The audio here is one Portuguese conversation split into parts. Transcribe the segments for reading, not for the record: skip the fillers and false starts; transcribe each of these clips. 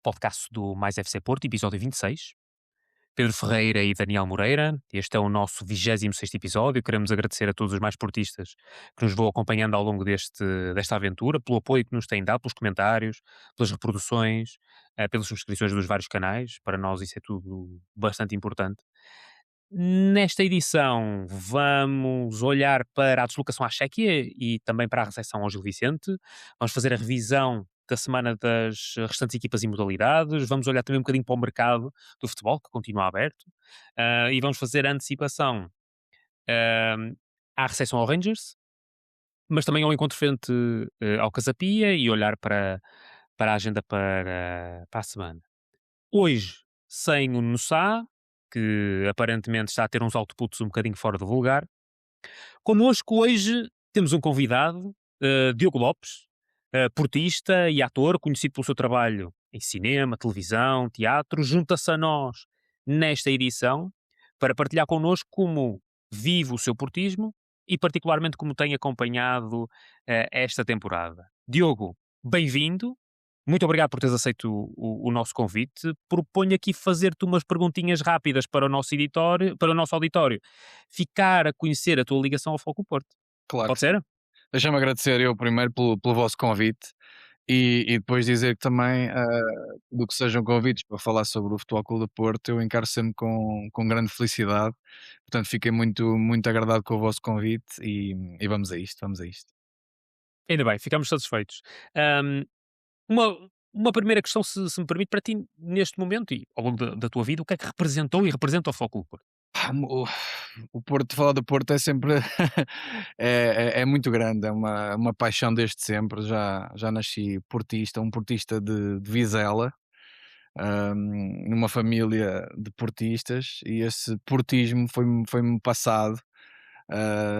podcast do Mais FC Porto, episódio 26. Pedro Ferreira e Daniel Moreira, este é o nosso 26º episódio. Queremos agradecer a todos os mais portistas que nos vão acompanhando ao longo desta aventura, pelo apoio que nos têm dado, pelos comentários, pelas reproduções, pelas subscrições dos vários canais. Para nós isso é tudo bastante importante. Nesta edição vamos olhar para a deslocação à Chequia e também para a recepção ao Gil Vicente. Vamos fazer a revisão da semana das restantes equipas e modalidades. Vamos olhar também um bocadinho para o mercado do futebol, que continua aberto. E vamos fazer a antecipação ah, à recepção ao Rangers, mas também ao encontro frente ao Casapia e olhar para a agenda para a semana. Hoje, sem o Nussá, que aparentemente está a ter uns outputs um bocadinho fora do vulgar. Connosco hoje temos um convidado, Diogo Lopes, portista e ator, conhecido pelo seu trabalho em cinema, televisão, teatro. Junta-se a nós nesta edição para partilhar connosco como vive o seu portismo e particularmente como tem acompanhado esta temporada. Diogo, bem-vindo. Muito obrigado por teres aceito o nosso convite. Proponho aqui fazer-te umas perguntinhas rápidas para o nosso auditório ficar a conhecer a tua ligação ao Foco Porto. Claro que Pode sim. ser? Deixa-me agradecer eu primeiro pelo vosso convite e depois dizer que também, do que sejam convites para falar sobre o Futebol Clube do Porto, eu encaro sempre com grande felicidade. Portanto, fiquei muito agradado com o vosso convite e vamos a isto, vamos a isto. Ainda bem, ficamos satisfeitos. Ahm, uma primeira questão, se me permite, para ti, neste momento e ao longo da tua vida, o que é que representou e representa o Foco Porto? O Porto, falar do Porto é sempre é muito grande, é uma paixão desde sempre. Já nasci portista, um portista de Vizela, numa família de portistas, e esse portismo foi-me passado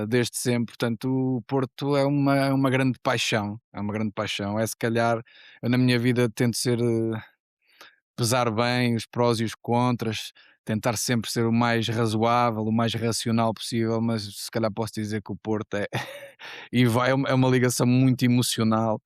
desde sempre. Portanto, o Porto é uma grande paixão, é uma grande paixão. É, se calhar, eu na minha vida tento ser, pesar bem os prós e os contras, tentar sempre ser o mais razoável, o mais racional possível, mas se calhar posso dizer que o Porto é e vai é uma ligação muito emocional.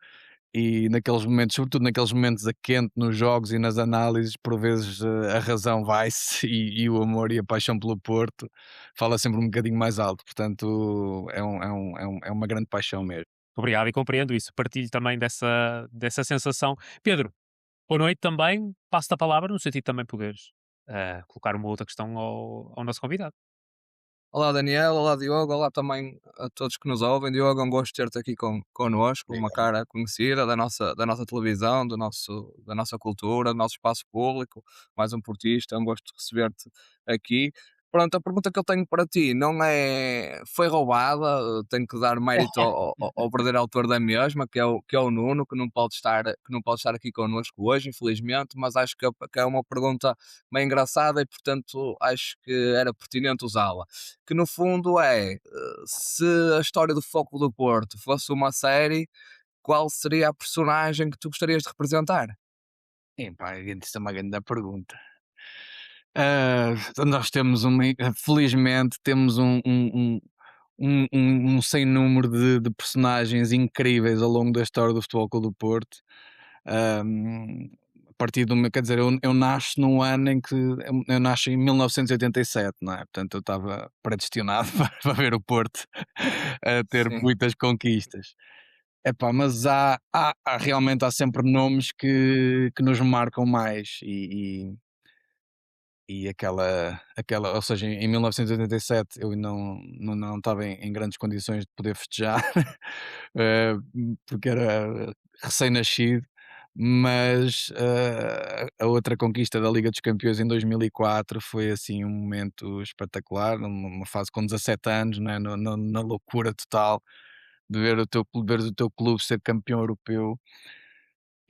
E naqueles momentos, sobretudo naqueles momentos a quente nos jogos e nas análises, por vezes, a razão vai-se e o amor e a paixão pelo Porto fala sempre um bocadinho mais alto. Portanto, é uma grande paixão mesmo. Obrigado e compreendo isso. Partilho também dessa sensação. Pedro, boa noite também. Passo-te a palavra no sentido de também poderes colocar uma outra questão ao nosso convidado. Olá Daniel, olá Diogo, olá também a todos que nos ouvem. Diogo, é um gosto ter-te aqui connosco, uma cara conhecida da nossa televisão, da nossa cultura, do nosso espaço público, mais um portista, é um gosto receber-te aqui. Pronto, a pergunta que eu tenho para ti não é, foi roubada, tenho que dar mérito ao verdadeiro autor da mesma, que é o Nuno, que não pode estar aqui connosco hoje, infelizmente, mas acho que é uma pergunta bem engraçada e, portanto, acho que era pertinente usá-la, que no fundo se a história do Foco do Porto fosse uma série, qual seria a personagem que tu gostarias de representar? Epá, isso é uma grande pergunta. Nós temos felizmente temos um sem número de personagens incríveis ao longo da história do Futebol Clube do Porto. A partir do meu, quer dizer, eu nasço num ano em que eu nasci em 1987, não é? Portanto, eu estava predestinado para ver o Porto a ter Sim, muitas conquistas. Epá, mas realmente há sempre nomes que nos marcam mais e aquela, ou seja, em 1987 eu não estava em grandes condições de poder festejar, eh, porque era recém-nascido, mas a outra conquista da Liga dos Campeões em 2004 foi assim um momento espetacular, uma fase com 17 anos, não é? Na loucura total de ver o teu clube ser campeão europeu.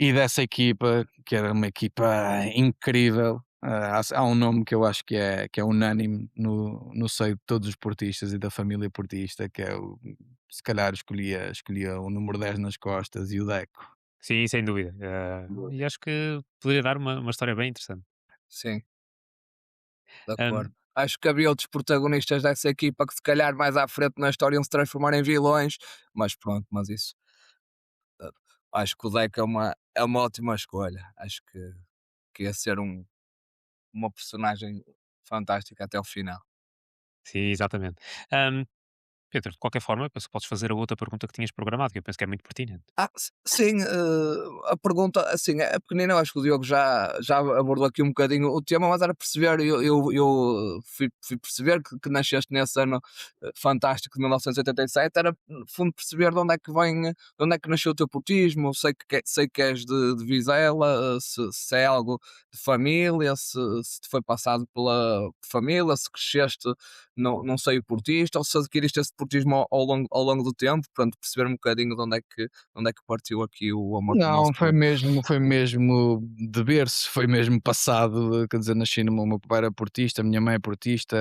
E dessa equipa, que era uma equipa incrível, há um nome que eu acho que é unânime no seio de todos os portistas e da família portista, que é se calhar escolhia o número 10 nas costas e o Deco. Sim, sem dúvida. E acho que poderia dar uma história bem interessante. sim, de acordo. Ahm, Acho que havia outros protagonistas dessa equipa que se calhar mais à frente na história iam se transformar em vilões, mas pronto, mas isso, acho que o Deco é uma ótima escolha. Acho que que ia ser uma personagem fantástica até o final. Sim, exatamente. Ahm, Pedro, de qualquer forma, penso que podes fazer a outra pergunta que tinhas programado, que eu penso que é muito pertinente. Sim, a pergunta, assim, é pequenina, eu acho que o Diogo já abordou aqui um bocadinho o tema, mas era perceber, eu fui perceber que nasceste nesse ano fantástico de 1987, era no fundo perceber de onde é que vem, de onde é que nasceu o teu portismo, sei que és de Vizela, se é algo de família, se te foi passado pela família, se cresceste não sei o portista, ou se adquiriste esse portismo ao longo do tempo, pronto, perceber um bocadinho de onde é que partiu aqui o amor pelo nosso Não, clube. foi mesmo de berço, foi mesmo passado, quer dizer, nasci no meu pai era portista, a minha mãe é portista,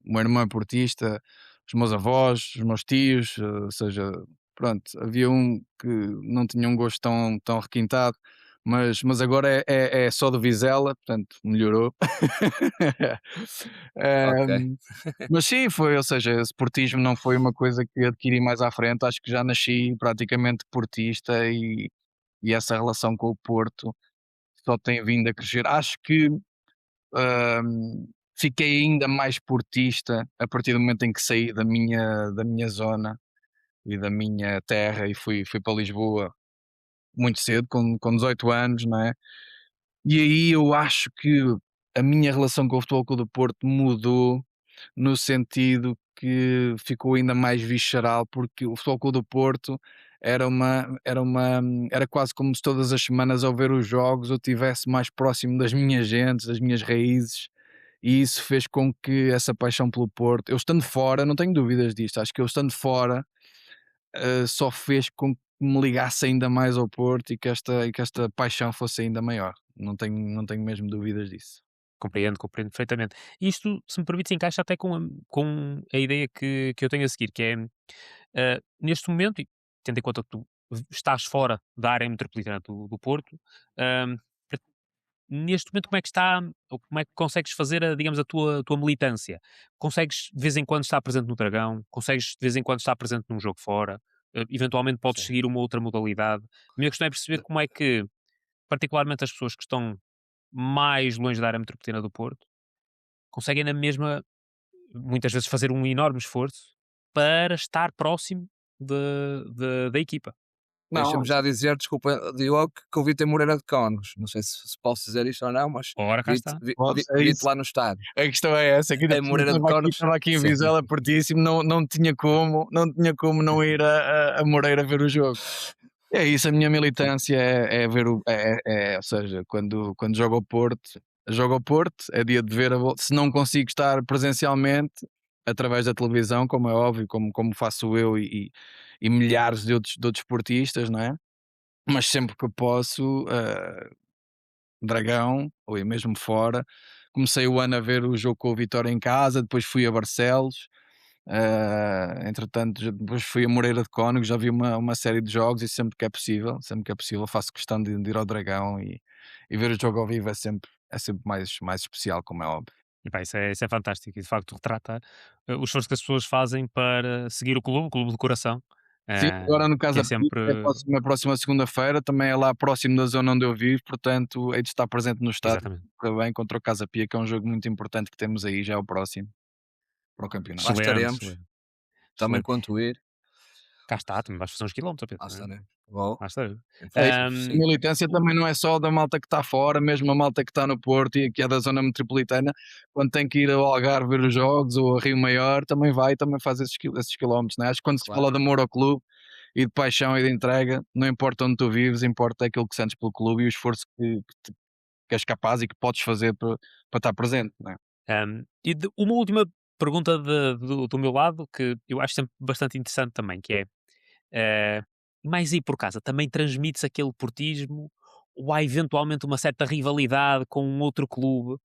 o meu irmão é portista, os meus avós, os meus tios, ou seja, pronto, havia um que não tinha um gosto tão requintado, mas agora é só de Vizela, portanto, melhorou. Ok, Mas sim, foi, ou seja, esportismo não foi uma coisa que adquiri mais à frente, acho que já nasci praticamente portista e essa relação com o Porto só tem vindo a crescer. Acho que fiquei ainda mais portista a partir do momento em que saí da minha zona e da minha terra e fui para Lisboa muito cedo, com 18 anos, não é? E aí eu acho que a minha relação com o Futebol Clube do Porto mudou no sentido que ficou ainda mais visceral, porque o Futebol Clube do Porto era quase como se todas as semanas ao ver os jogos eu estivesse mais próximo das minhas gentes, das minhas raízes, e isso fez com que essa paixão pelo Porto, eu estando fora, não tenho dúvidas disto, acho que eu estando fora, só fez com que me ligasse ainda mais ao Porto e que esta paixão fosse ainda maior. Não tenho mesmo dúvidas disso. Compreendo perfeitamente. Isto, se me permites, encaixa até com a ideia que eu tenho a seguir, que é, neste momento, e tendo em conta que tu estás fora da área metropolitana do Porto, hum, pra- neste momento como é que está, ou como é que consegues fazer, digamos, a tua militância? Consegues de vez em quando estar presente no Dragão? Consegues de vez em quando estar presente num jogo fora? Eventualmente podes sim. seguir uma outra modalidade? A minha questão é perceber como é que, particularmente as pessoas que estão mais longe da área metropolitana do Porto, conseguem na mesma, muitas vezes, fazer um enorme esforço para estar próximo da equipa. Não, Deixa-me já dizer, desculpa, Diogo, que o Vitor Moreira de Cónegos. Não sei se posso dizer isto ou não, mas Ora, cá está. é vi-te isso. lá no estádio. A questão é essa, que ainda Em por cima Moreira de estava aqui, Cónegos, estava aqui em sim. Vizela pertíssimo, não tinha como não ir a Moreira ver o jogo. É isso, a minha militância é ver ou seja, quando jogo ao Porto, é dia de ver se não consigo estar presencialmente, através da televisão, como é óbvio, como faço eu e milhares de outros esportistas, não é? Mas sempre que eu posso, Dragão, ou ir mesmo fora. Comecei o ano a ver o jogo com o Vitória em casa, depois fui a Barcelos, entretanto depois fui a Moreira de Cónegos, já vi uma série de jogos e sempre que é possível faço questão de ir ao Dragão e ver o jogo ao vivo é sempre mais especial, como é óbvio. E pá, isso é fantástico e de facto retrata o esforço que as pessoas fazem para seguir o clube do coração, Sim, agora no que é Casa Pia, sempre. é a próxima segunda-feira, também é lá próximo da zona onde eu vivo, portanto hei de estar presente no estádio, Exatamente. correr bem contra o Casa Pia, que é um jogo muito importante que temos aí, já é o próximo para o campeonato. Lá Excelente, estaremos, excelente, também excelente. quanto ir, Cá está, também vais fazer uns quilómetros, lá Pedro, não é? estaremos. Vou, Lá estaremos. É isso. A Ahm, militância também não é só da malta que está fora, mesmo a malta que está no Porto e que é da zona metropolitana, quando tem que ir ao Algarve ver os jogos ou a Rio Maior, também vai, também faz esses quilómetros, né? Acho que quando se fala claro. de amor ao clube e de paixão e de entrega, não importa onde tu vives, importa aquilo que sentes pelo clube e o esforço que és capaz e que podes fazer para estar presente, né? e uma última pergunta do meu lado, que eu acho sempre bastante interessante também, que é, eh, mais aí por casa, também transmite-se aquele portismo ou há eventualmente uma certa rivalidade com um outro clube,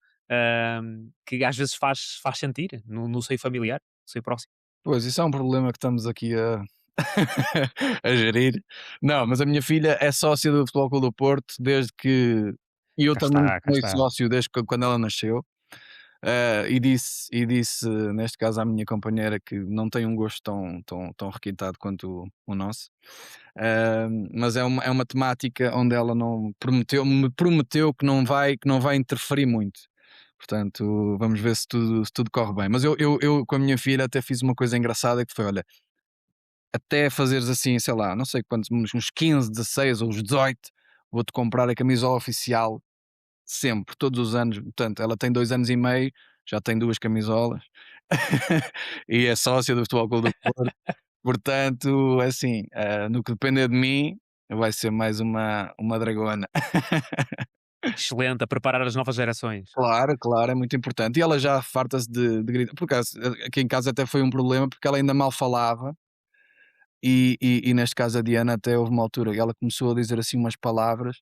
que às vezes faz sentir no seio familiar, no seio próximo? Pois, isso é um problema que estamos aqui a a gerir. Não, mas a minha filha é sócia do Futebol Clube do Porto desde que e eu Cá também me está, cá tornei está. sócio desde quando ela nasceu. E disse, neste caso, à minha companheira que não tem um gosto tão requintado quanto o nosso. Mas é uma temática onde ela me prometeu que não vai interferir muito. Portanto, vamos ver se tudo corre bem. Mas eu com a minha filha até fiz uma coisa engraçada que foi, olha, até fazeres assim, sei lá, não sei quantos, uns 15, 16 ou uns 18, vou-te comprar a camisola oficial sempre, todos os anos. Portanto, ela tem 2 anos e meio, já tem 2 camisolas e é sócia do Futebol Clube do Porto. Portanto, assim, no que depender de mim, vai ser mais uma dragona. Excelente, a preparar as novas gerações. Claro, claro, é muito importante. E ela já farta-se de gritar. Por acaso, aqui em casa até foi um problema, porque ela ainda mal falava. E neste caso a Diana até houve uma altura que ela começou a dizer assim umas palavras.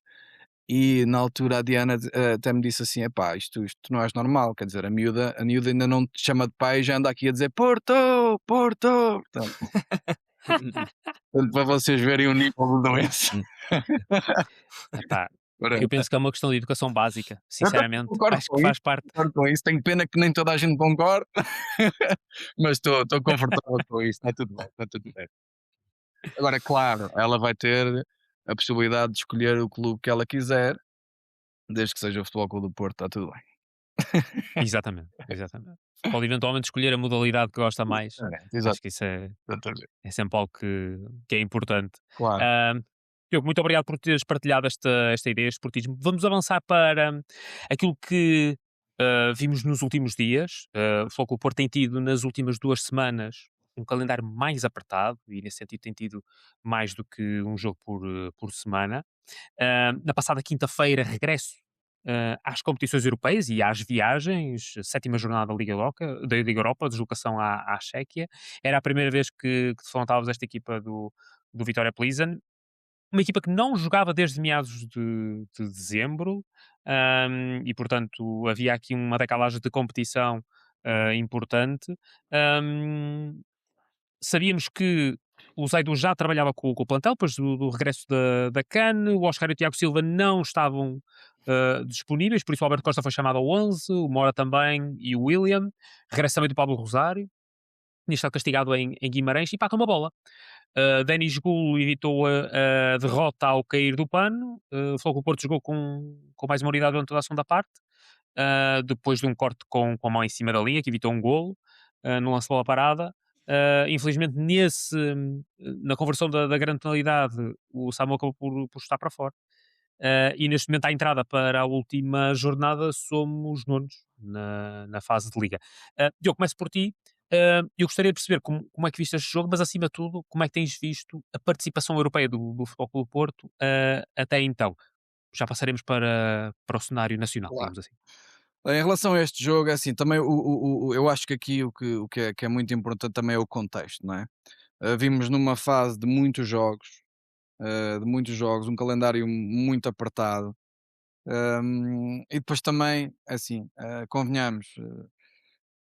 E na altura a Diana até me disse assim: epá, isto não és normal, quer dizer, a miúda ainda não te chama de pai e já anda aqui a dizer Porto, Porto. Portanto, para vocês verem o nível de doença. Epá, eu Pronto. penso que é uma questão de educação básica, Eu também sinceramente. concordo Acho com que isso, faz parte. concordo com isso. Tenho pena que nem toda a gente concorde, mas estou confortável com isso, está tudo bem, está tudo bem. Agora, claro, ela vai ter a possibilidade de escolher o clube que ela quiser, desde que seja o Futebol Clube do Porto, está tudo bem. Exatamente, exatamente. Pode eventualmente escolher a modalidade que gosta mais. Exato, Acho que isso é, exatamente. é sempre algo que é importante. Claro. Ah, Diogo, muito obrigado por teres partilhado esta ideia de esportismo. Vamos avançar para aquilo que vimos nos últimos dias. O Futebol Clube do Porto tem tido nas últimas 2 semanas um calendário mais apertado e nesse sentido tem tido mais do que um jogo por semana. Na passada quinta-feira, regresso às competições europeias e às viagens, a sétima jornada da Liga Europa, deslocação à Chequia. Era a primeira vez que defrontávamos esta equipa do Vitória Plzeň, uma equipa que não jogava desde meados de dezembro, e portanto havia aqui uma decalagem de competição importante. Ahm, Sabíamos que o Zaidu já trabalhava com o plantel, depois do regresso da CAN, o Oscar e o Tiago Silva não estavam disponíveis, por isso o Alberto Costa foi chamado ao 11, o Mora também e o William, regresso também do Pablo Rosário, tinha estado castigado em Guimarães e pá, uma bola. Denis Gul evitou a derrota ao cair do pano, o Futebol Clube do Porto jogou com mais uma unidade durante toda a segunda parte, depois de um corte com a mão em cima da linha, que evitou um golo, no lance de bola parada. Infelizmente, na conversão da grande penalidade, o Samu acabou por estar para fora. E neste momento, à entrada para a última jornada, somos nonos na fase de Liga. Diogo, começo por ti. Eu gostaria de perceber como é que viste este jogo, mas acima de tudo, como é que tens visto a participação europeia do Futebol Clube do Porto até então? Já passaremos para o cenário nacional, Claro. digamos assim. Em relação a este jogo, é assim, também eu acho que aqui o que é muito importante também é o contexto, não é? Vimos numa fase de muitos jogos, um calendário muito apertado. E depois também, assim, convenhamos,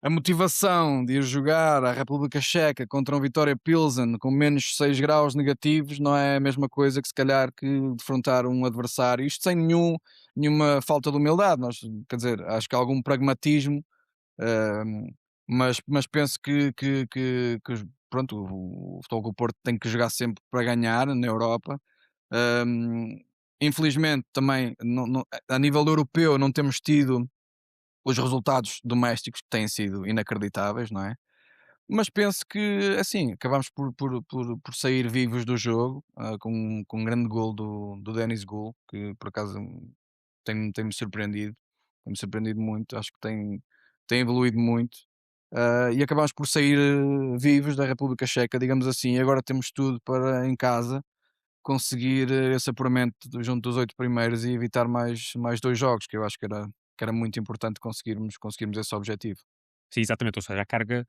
a motivação de ir jogar à República Checa contra um Vitória Pilsen com menos 6 graus negativos não é a mesma coisa que se calhar que defrontar um adversário. Isto sem nenhuma falta de humildade, quer dizer, acho que há algum pragmatismo, hum, mas penso pronto, o Futebol Clube do Porto tem que jogar sempre para ganhar na Europa. Hum, Infelizmente também a nível europeu não temos tido os resultados domésticos que têm sido inacreditáveis, não é? Mas penso que, assim, acabamos por sair vivos do jogo, com um grande gol do Denis Gul, que por acaso tem-me surpreendido, tem-me surpreendido muito, acho que tem evoluído muito. E acabamos por sair vivos da República Checa, digamos assim, e agora temos tudo para em casa conseguir esse apuramento junto dos 8 primeiros e evitar mais 2 jogos, que eu acho que era muito importante conseguirmos esse objetivo. Sim, exatamente, ou seja, a carga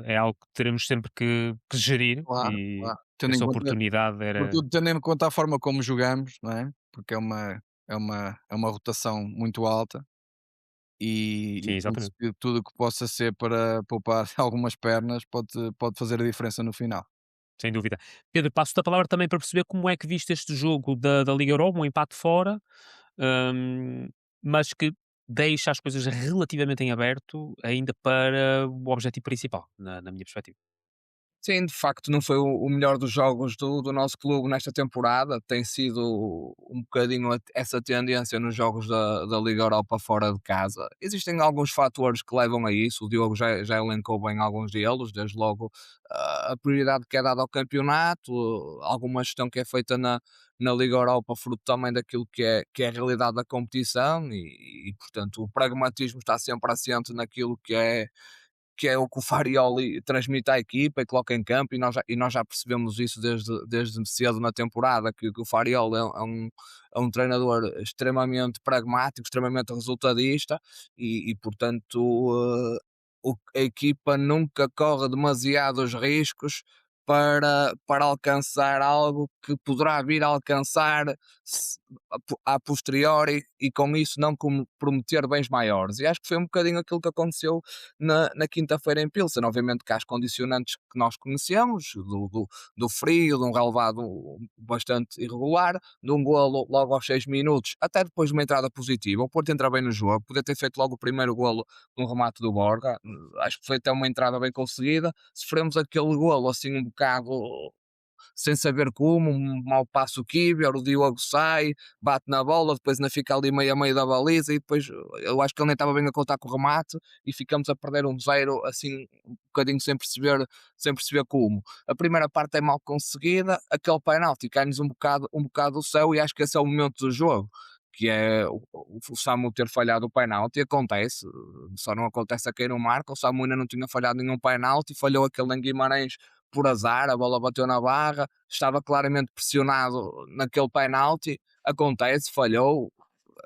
é algo que teremos sempre que gerir Claro, e claro. Tendo em essa conta, oportunidade era. sobretudo tendo em conta a forma como jogamos, não é? Porque é uma rotação muito alta e Sim, penso exatamente. que tudo o que possa ser para poupar algumas pernas pode fazer a diferença no final. Sem dúvida. Pedro, passo-te a palavra também para perceber como é que viste este jogo da Liga Europa, um empate fora, hum, mas que deixa as coisas relativamente em aberto ainda para o objetivo principal, na minha perspectiva. Sim, de facto não foi o melhor dos jogos do nosso clube nesta temporada, tem sido um bocadinho essa tendência nos jogos da Liga Europa fora de casa. Existem alguns fatores que levam a isso, o Diogo já elencou bem alguns deles, desde logo a prioridade que é dada ao campeonato, alguma gestão que é feita na Liga Europa, fruto também daquilo que é a realidade da competição e, portanto, o pragmatismo está sempre assente naquilo que é o que o Farioli transmite à equipa e coloca em campo, e nós já percebemos isso desde cedo na temporada, que o Farioli é um treinador extremamente pragmático, extremamente resultadista, e portanto a equipa nunca corre demasiados riscos para alcançar algo que poderá vir a alcançar a posteriori, e com isso não prometer bens maiores. E acho que foi um bocadinho aquilo que aconteceu na quinta-feira em Pilsen. Obviamente que há as condicionantes que nós conhecemos, do frio, de um relevado bastante irregular, de um golo logo aos 6 minutos, até depois de uma entrada positiva. O Porto entra bem no jogo, podia ter feito logo o primeiro golo num remate do Borga. Acho que foi até uma entrada bem conseguida. Sofremos aquele golo assim um bocado sem saber como, um mau passo o Kivior, o Diogo sai, bate na bola, depois ainda fica ali meio a meio da baliza, e depois eu acho que ele nem estava bem a contar com o remate e ficamos a perder 1-0 assim um bocadinho sem perceber como. A primeira parte é mal conseguida, aquele penalti cai-nos um bocado do céu, e acho que esse é o momento do jogo. Que é o Samu ter falhado o penalti, acontece, só não acontece a quem não marca. O Samu ainda não tinha falhado nenhum penalti, falhou aquele em Guimarães por azar, a bola bateu na barra, estava claramente pressionado naquele penalti, acontece, falhou,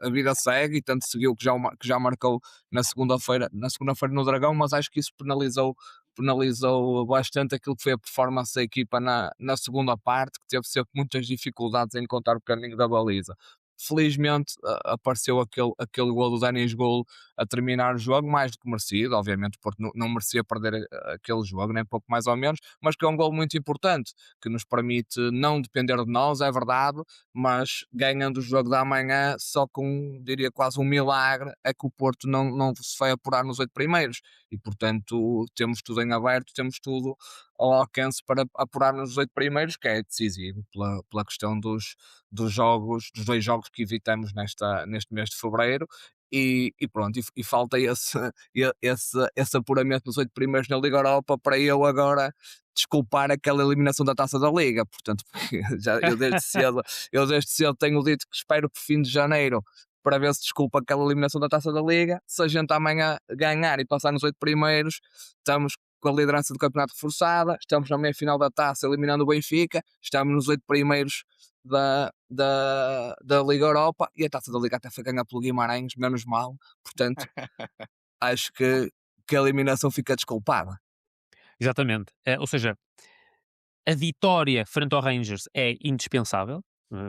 a vida segue, e tanto seguiu que já marcou na segunda-feira no Dragão, mas acho que isso penalizou bastante aquilo que foi a performance da equipa na segunda parte, que teve sempre muitas dificuldades em encontrar o caminho da baliza. Felizmente apareceu aquele gol do Denis Gol a terminar o jogo, mais do que merecido, obviamente, porque não merecia perder aquele jogo, nem pouco mais ou menos, mas que é um gol muito importante, que nos permite não depender de nós, é verdade, mas ganhando o jogo da manhã, só com, diria, quase um milagre, é que o Porto não se vai apurar nos 8 primeiros, e portanto temos tudo em aberto, temos tudo ao alcance para apurar nos 8 primeiros, que é decisivo pela questão dos jogos, dos 2 jogos que evitamos neste mês de fevereiro. E pronto, e falta esse apuramento nos 8 primeiros na Liga Europa para eu agora desculpar aquela eliminação da Taça da Liga. Portanto, eu desde cedo tenho dito que espero por fim de janeiro para ver se desculpa aquela eliminação da Taça da Liga. Se a gente amanhã ganhar e passar nos 8 primeiros, estamos com a liderança do campeonato reforçada, estamos na meia-final da Taça eliminando o Benfica, estamos nos 8 primeiros da Liga Europa, e a Taça da Liga até foi ganha pelo Guimarães, menos mal. Portanto, acho que a eliminação fica desculpada. Exatamente. Ou seja, a vitória frente ao Rangers é indispensável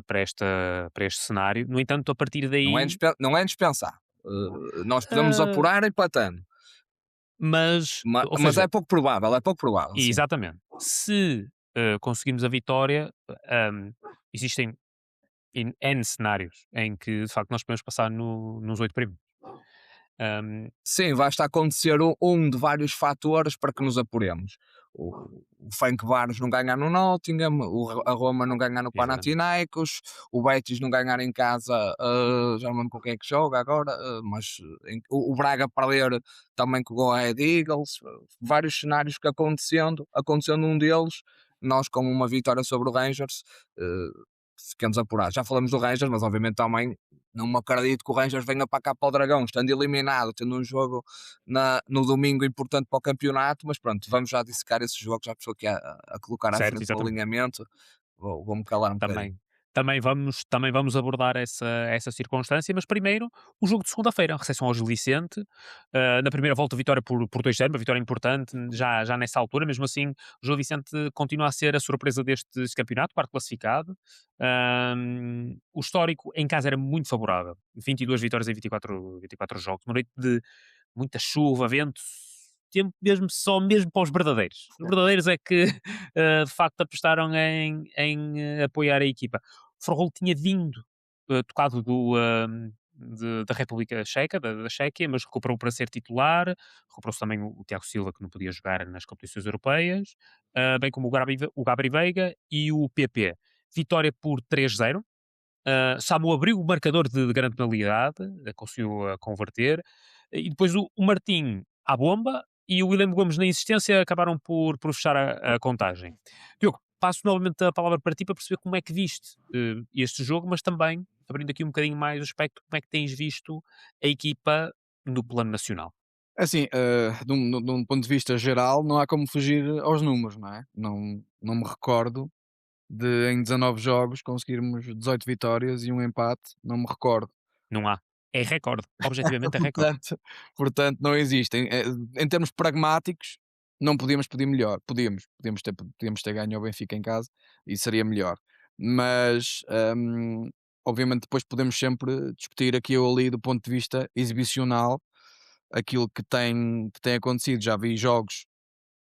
para este cenário. No entanto, a partir daí. Não é indispensável. Nós podemos ah, apurar empatando, mas, ou mas seja, é pouco provável, sim. exatamente. Se conseguirmos a vitória, existem N cenários em que de facto nós podemos passar nos 8 primeiros. Sim, basta acontecer um de vários fatores para que nos apuremos. O Fenerbahçe não ganhar no Nottingham, a Roma não ganhar no Exatamente. Panathinaikos, o Betis não ganhar em casa, já não lembro com quem é que joga agora, mas o Braga perder também com o Go Ahead Eagles. Vários cenários que acontecendo um deles, nós com uma vitória sobre o Rangers, ficamos apurados. Já falamos do Rangers, mas obviamente também não me acredito que o Rangers venha para cá para o Dragão, estando eliminado, tendo um jogo no domingo importante para o campeonato. Mas pronto, vamos já dissecar esse jogo, já estou aqui a colocar à Certo, frente do exatamente. alinhamento. Vou-me calar um bocadinho. Também, também vamos abordar essa circunstância, mas primeiro o jogo de segunda-feira, a recepção ao Gil Vicente. Na primeira volta, vitória por 2-0, uma vitória importante, já nessa altura. Mesmo assim, o Gil Vicente continua a ser a surpresa deste campeonato, quarto classificado. O histórico em casa era muito favorável, 22 vitórias em 24 jogos, uma noite de muita chuva, vento, tempo mesmo para os verdadeiros. Os verdadeiros é que de facto apostaram em apoiar a equipa. O Forró tinha vindo tocado da República Checa, da Chequia, mas recuperou para ser titular. Recuperou-se também o Tiago Silva, que não podia jogar nas competições europeias, bem como o Gabri Veiga e o PP. Vitória por 3-0. Samu abriu o marcador de grande penalidade, conseguiu converter, e depois o Martim à bomba e o William Gomes na insistência acabaram por fechar a contagem. Diogo, passo novamente a palavra para ti para perceber como é que viste este jogo, mas também, abrindo aqui um bocadinho mais o aspecto, como é que tens visto a equipa no plano nacional. Assim, de um ponto de vista geral, não há como fugir aos números, não é? Não me recordo de em 19 jogos conseguirmos 18 vitórias e um empate, não me recordo. Não há. É recorde. Objetivamente é recorde. Portanto, não existem. Em termos pragmáticos, não podíamos pedir melhor. Podíamos ter ganho ao Benfica em casa e seria melhor. Mas, obviamente, depois podemos sempre discutir aqui ou ali do ponto de vista exibicional aquilo que tem acontecido. Já vi jogos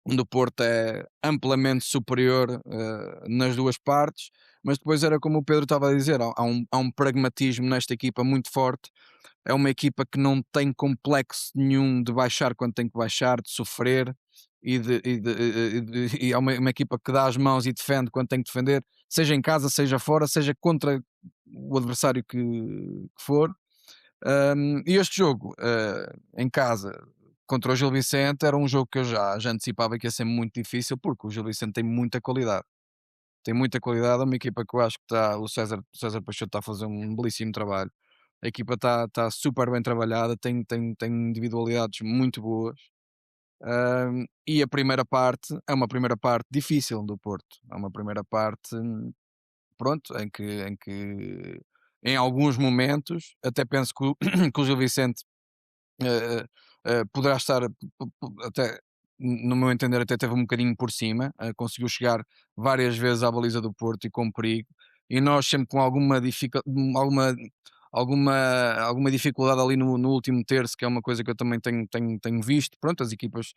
onde o Porto é amplamente superior nas duas partes, mas depois era como o Pedro estava a dizer, há um pragmatismo nesta equipa muito forte. É uma equipa que não tem complexo nenhum de baixar quando tem que baixar, de sofrer e é uma equipa que dá as mãos e defende quando tem que defender, seja em casa, seja fora, seja contra o adversário que for. E este jogo, em casa, contra o Gil Vicente, era um jogo que eu já antecipava que ia ser muito difícil, porque o Gil Vicente tem muita qualidade. Tem muita qualidade, é uma equipa que eu acho que está. O César Peixoto está a fazer um belíssimo trabalho. A equipa está super bem trabalhada, tem individualidades muito boas. E a primeira parte é uma primeira parte difícil do Porto. É uma primeira parte, pronto, em que em alguns momentos até penso que o, que o Gil Vicente eh, poderá estar, até, no meu entender, até teve um bocadinho por cima, conseguiu chegar várias vezes à baliza do Porto e com perigo, e nós sempre com alguma dificuldade ali no último terço, que é uma coisa que eu também tenho visto. Pronto, as equipas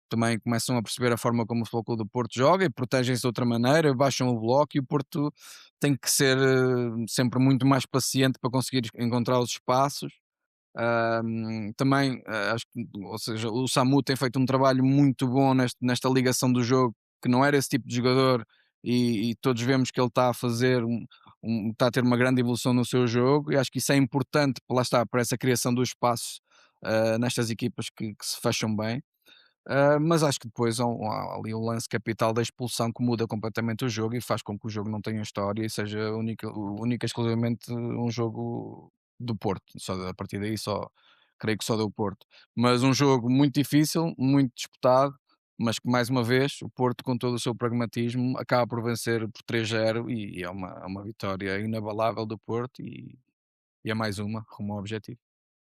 também começam a perceber a forma como o Futebol Clube do Porto joga e protegem-se de outra maneira, baixam o bloco, e o Porto tem que ser sempre muito mais paciente para conseguir encontrar os espaços. Também, acho que, ou seja, o Samu tem feito um trabalho muito bom nesta ligação do jogo, que não era esse tipo de jogador, e todos vemos que ele está a fazer está a ter uma grande evolução no seu jogo, e acho que isso é importante, lá está, para essa criação do espaço nestas equipas que se fecham bem. Mas acho que depois há ali o lance capital da expulsão que muda completamente o jogo e faz com que o jogo não tenha história e seja única e exclusivamente um jogo do Porto. Só a partir daí só creio que só do Porto. Mas um jogo muito difícil, muito disputado, mas que mais uma vez o Porto, com todo o seu pragmatismo, acaba por vencer por 3-0 e é uma vitória inabalável do Porto e é mais uma rumo ao objetivo.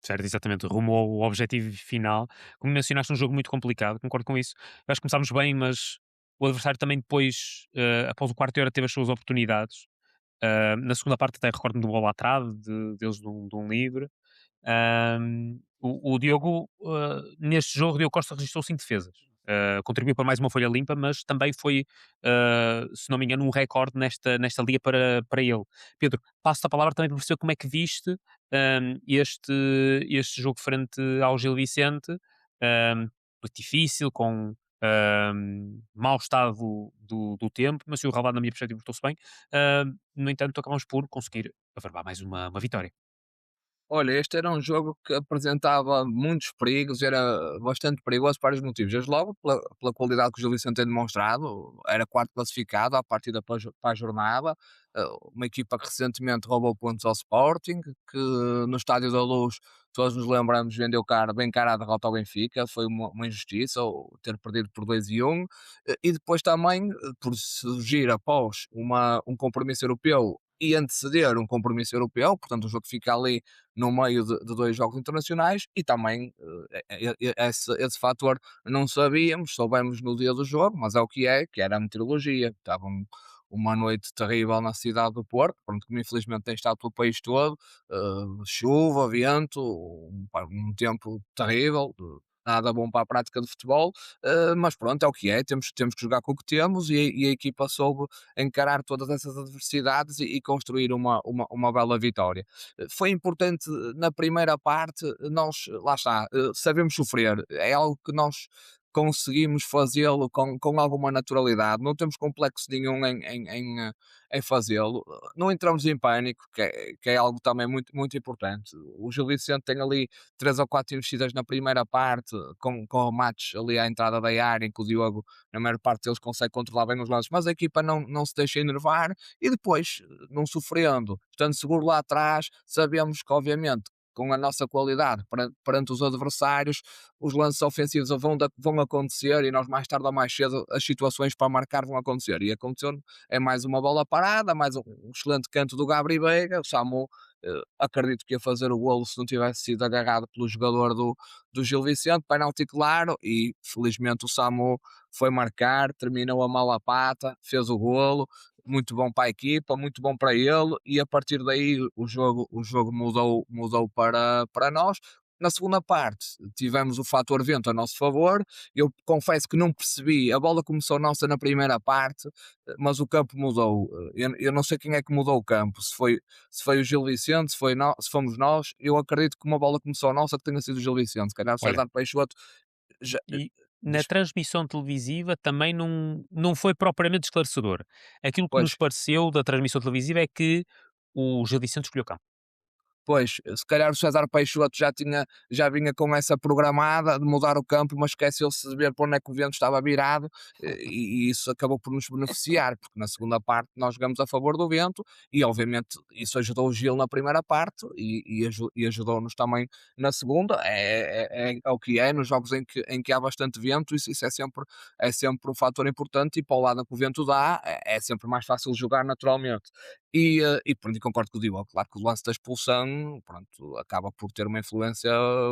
Certo, exatamente, rumo ao objetivo final. Como mencionaste, um jogo muito complicado, concordo com isso. Acho que começámos bem, mas o adversário também depois, após o quarto de hora, teve as suas oportunidades. Na segunda parte até recordo-me do gol à trave, deles de um livre. O Diogo, neste jogo, Diogo Costa registrou 5 defesas. Contribuiu para mais uma folha limpa, mas também foi, se não me engano, um recorde nesta liga para ele. Pedro, passo-te a palavra também para perceber como é que viste este jogo frente ao Gil Vicente, muito difícil, com mau estado do tempo, mas o Relvado, na minha perspectiva, portou-se bem. No entanto, acabamos por conseguir averbar mais uma vitória. Olha, este era um jogo que apresentava muitos perigos, era bastante perigoso por vários motivos. Desde logo, pela qualidade que o Gil Vicente tem demonstrado, era quarto classificado à partida para a jornada, uma equipa que recentemente roubou pontos ao Sporting, que no Estádio da Luz, todos nos lembramos, vendeu bem cara a derrota ao Benfica, foi uma injustiça ou ter perdido por 2-1, e depois também, por surgir após um compromisso europeu e anteceder um compromisso europeu, portanto o jogo fica ali no meio de dois jogos internacionais, e também esse fator não sabíamos, soubemos no dia do jogo, mas é o que era a meteorologia. Estava uma noite terrível na cidade do Porto, pronto, como infelizmente tem estado pelo país todo, chuva, vento, um tempo terrível, nada bom para a prática de futebol, mas pronto, é o que é, temos que jogar com o que temos e a equipa soube encarar todas essas adversidades e construir uma bela vitória. Foi importante na primeira parte, nós, lá está, sabemos sofrer, é algo que nós conseguimos fazê-lo com alguma naturalidade, não temos complexo nenhum em fazê-lo. Não entramos em pânico, que é algo também muito, muito importante. O Gil Vicente tem ali 3 ou 4 investidas na primeira parte, com remates ali à entrada da área, em que o Diogo, na maior parte deles, consegue controlar bem os lances, mas a equipa não se deixa enervar e depois, não sofrendo, estando seguro lá atrás, sabemos que, obviamente, com a nossa qualidade perante os adversários, os lances ofensivos vão acontecer e nós mais tarde ou mais cedo as situações para marcar vão acontecer. E aconteceu, é mais uma bola parada, mais um excelente canto do Gabriel Veiga, o Samu acredito que ia fazer o golo se não tivesse sido agarrado pelo jogador do Gil Vicente, penalti claro, e felizmente o Samu foi marcar, terminou a mala pata, fez o golo, muito bom para a equipa, muito bom para ele, e a partir daí o jogo mudou para nós. Na segunda parte, tivemos o fator vento a nosso favor. Eu confesso que não percebi, a bola começou nossa na primeira parte, mas o campo mudou. Eu não sei quem é que mudou o campo, se foi o Gil Vicente, se fomos nós. Eu acredito que uma bola começou nossa que tenha sido o Gil Vicente, se calhar o Olha, César Peixoto já, e na diz- transmissão televisiva também não foi propriamente esclarecedor. Aquilo que nos pois, pareceu da transmissão televisiva é que o Gil Vicente escolheu campo. Pois, se calhar o César Peixoto já vinha com essa programada de mudar o campo, mas esqueceu-se de ver para onde é que o vento estava virado, e isso acabou por nos beneficiar, porque na segunda parte nós jogamos a favor do vento e obviamente isso ajudou o Gil na primeira parte e ajudou-nos também na segunda. É o que é, nos jogos em que há bastante vento, isso é sempre um fator importante e para o lado que o vento dá, é sempre mais fácil jogar naturalmente. E pronto, e concordo com o Diogo, claro que o lance da expulsão, pronto, acaba por ter uma influência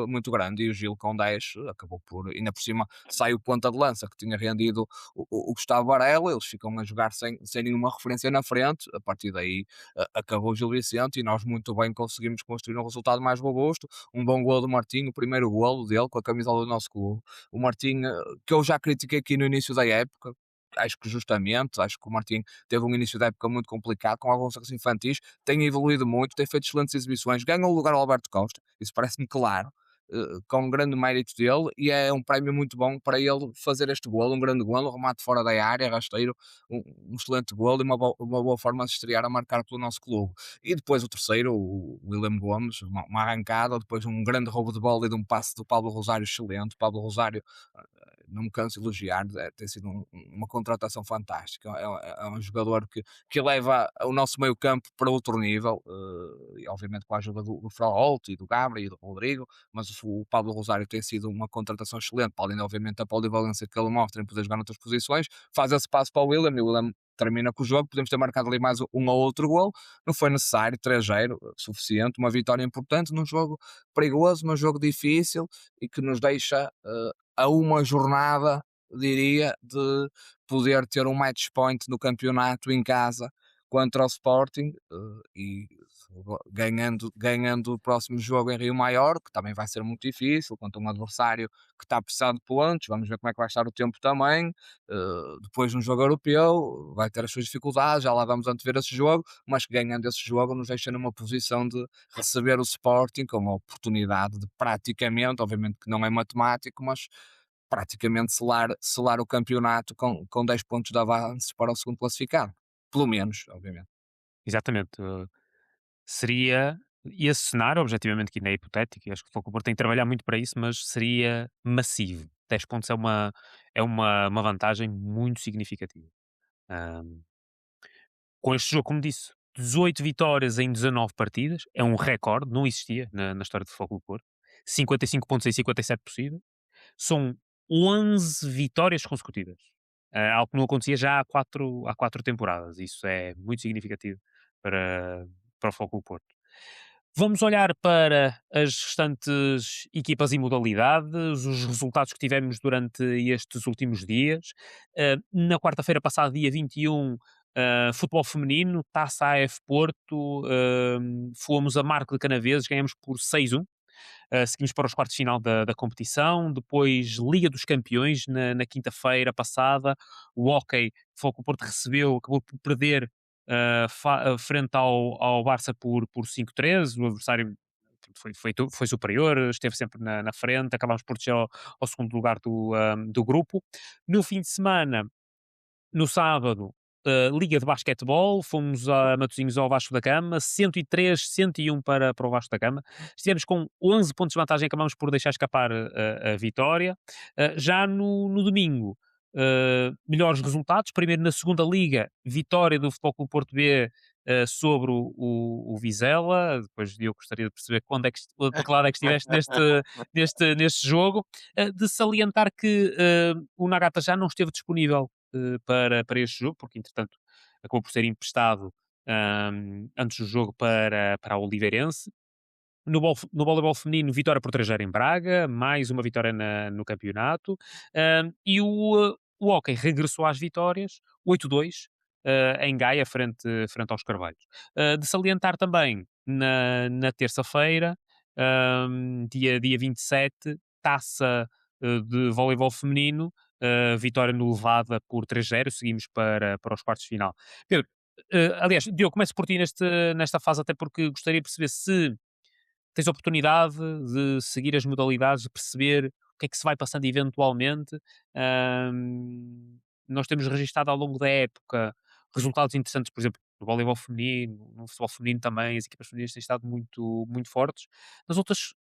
muito grande e o Gil com 10 acabou por, ainda por cima, sai o ponta de lança que tinha rendido o Gustavo Varela, eles ficam a jogar sem nenhuma referência na frente, a partir daí acabou o Gil Vicente e nós muito bem conseguimos construir um resultado mais robusto, um bom golo do Martinho, o primeiro golo dele com a camisola do nosso clube, o Martinho, que eu já critiquei aqui no início da época, acho que justamente, acho que o Martinho teve um início da época muito complicado, com alguns erros infantis, tem evoluído muito, tem feito excelentes exibições, ganhou o lugar ao Alberto Costa, isso parece-me claro, com um grande mérito dele, e é um prémio muito bom para ele fazer este golo, um grande golo, um remate fora da área, rasteiro, um excelente golo e uma boa forma de se estrear a marcar pelo nosso clube. E depois o terceiro, o William Gomes, uma arrancada, depois um grande roubo de bola e de um passe do Pablo Rosário excelente. Pablo Rosário, não me canso de elogiar, tem sido uma contratação fantástica. É um jogador que leva o nosso meio campo para outro nível, e obviamente com a ajuda do Fraholt e do Gabriel e do Rodrigo, mas o Pablo Rosário tem sido uma contratação excelente, para além de, obviamente, a polivalência que ele mostra em poder jogar noutras posições, faz esse passo para o William e o William termina com o jogo, podemos ter marcado ali mais um ou outro gol, não foi necessário, 3-0, suficiente, uma vitória importante num jogo perigoso, num jogo difícil e que nos deixa a uma jornada, diria, de poder ter um match point no campeonato em casa contra o Sporting, e ganhando o próximo jogo em Rio Maior, que também vai ser muito difícil, contra um adversário que está precisando de pontos, vamos ver como é que vai estar o tempo também, depois um jogo europeu, vai ter as suas dificuldades, já lá vamos antever esse jogo, mas que ganhando esse jogo nos deixa numa posição de receber o Sporting com a oportunidade de praticamente, obviamente que não é matemático, mas praticamente selar o campeonato com 10 pontos de avanço para o segundo classificado. Pelo menos, obviamente. Exatamente. Seria esse cenário, objetivamente, que ainda é hipotético, e acho que o Futebol Clube do Porto tem que trabalhar muito para isso, mas seria massivo. 10 pontos é uma vantagem muito significativa. Ahm, com este jogo, como disse, 18 vitórias em 19 partidas, é um recorde, não existia na história do Futebol Clube do Porto. 55 pontos em 57 possíveis. São 11 vitórias consecutivas. Algo que não acontecia já há quatro temporadas. Isso é muito significativo para o Futebol Clube do Porto. Vamos olhar para as restantes equipas e modalidades, os resultados que tivemos durante estes últimos dias. Na quarta-feira passada, dia 21, futebol feminino, Taça AF Porto, fomos a Marco de Canaveses, ganhamos por 6-1. Seguimos para os quartos de final da competição, depois Liga dos Campeões na quinta-feira passada. O Hóquei Futebol Clube do Porto recebeu, acabou por perder frente ao Barça por 5-3. O adversário foi superior, esteve sempre na frente, acabámos por descer ao segundo lugar do grupo. No fim de semana, no sábado, Liga de Basquetebol, fomos a Matosinhos ao Vasco da Gama, 103-101 para o Vasco da Gama. Estivemos com 11 pontos de vantagem, acabámos por deixar escapar a vitória. Já no domingo, melhores resultados. Primeiro na segunda Liga, vitória do Futebol Clube Porto B sobre o Vizela. Depois eu gostaria de perceber de que lado é que estiveste neste jogo. De salientar que o Nagata já não esteve disponível para este jogo, porque entretanto acabou por ser emprestado antes do jogo para a Oliveirense. No voleibol feminino, vitória por 3-0 em Braga, mais uma vitória no campeonato. E o hóquei regressou às vitórias, 8-2, em Gaia, frente aos Carvalhos. De salientar também, na terça-feira, dia 27, taça de voleibol feminino, vitória no Levada por 3-0, seguimos para os quartos de final. Pedro, aliás, Diogo, começo por ti nesta fase, até porque gostaria de perceber se tens a oportunidade de seguir as modalidades, de perceber o que é que se vai passando eventualmente. Ahm, Nós temos registado ao longo da época resultados interessantes, por exemplo, no voleibol feminino, no futebol feminino também, as equipas femininas têm estado muito, muito fortes. Nas outras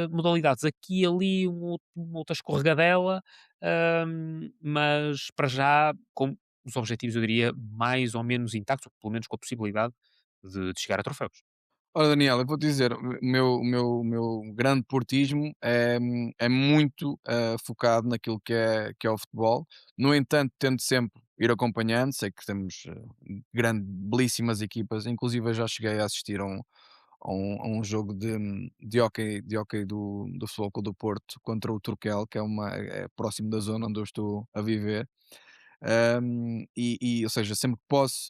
modalidades, aqui e ali, uma outra escorregadela, mas para já, com os objetivos, eu diria, mais ou menos intactos, ou pelo menos com a possibilidade de chegar a troféus. Ora, Daniel, eu vou dizer, o meu grande portismo é muito focado naquilo que é o futebol. No entanto, tento sempre ir acompanhando. Sei que temos belíssimas equipas. Inclusive, eu já cheguei a assistir a um jogo de hóquei do Futebol Clube do Porto contra o Turquel, que é próximo da zona onde eu estou a viver. Ou seja, sempre que posso,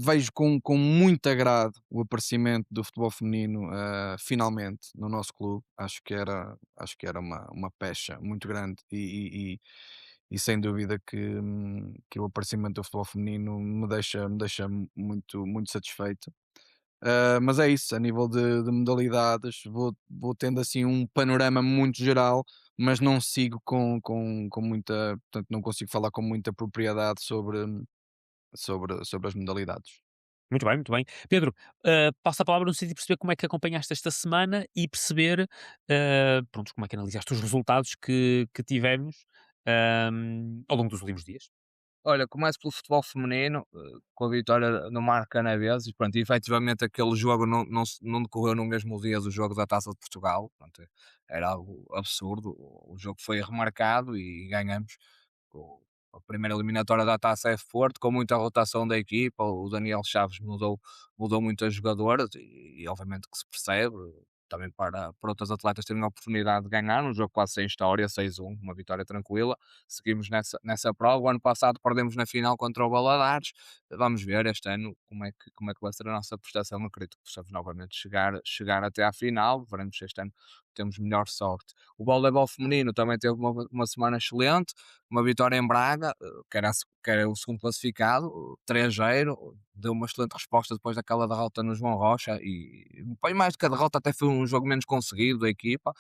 vejo com muito agrado o aparecimento do futebol feminino, finalmente no nosso clube. Acho que era uma pecha muito grande e sem dúvida que o aparecimento do futebol feminino me deixa muito, muito satisfeito. Mas é isso, a nível de modalidades, vou tendo assim um panorama muito geral, mas não sigo com muita, portanto, não consigo falar com muita propriedade sobre as modalidades. Muito bem, muito bem. Pedro, passo a palavra no sentido de perceber como é que acompanhaste esta semana e perceber, pronto, como é que analisaste os resultados que tivemos ao longo dos últimos dias. Olha, começo pelo futebol feminino, com a vitória no Mar Canaveses, pronto, e efetivamente aquele jogo não decorreu no mesmo dia do jogo da Taça de Portugal, pronto, era algo absurdo, o jogo foi remarcado e ganhamos o a primeira eliminatória da Taça F Porto, com muita rotação da equipa, o Daniel Chaves mudou muitas jogadoras e obviamente que se percebe, também para outras atletas terem a oportunidade de ganhar, um jogo quase sem história, 6-1, uma vitória tranquila. Seguimos nessa prova. O ano passado perdemos na final contra o Valadares. Vamos ver este ano como é que vai ser a nossa prestação. Eu acredito que possamos novamente chegar até à final. Veremos se este ano temos melhor sorte. O voleibol feminino também teve uma semana excelente, uma vitória em Braga, que era o segundo classificado, 3-0, deu uma excelente resposta depois daquela derrota no João Rocha e mais do que a derrota até foi um jogo menos conseguido da equipa,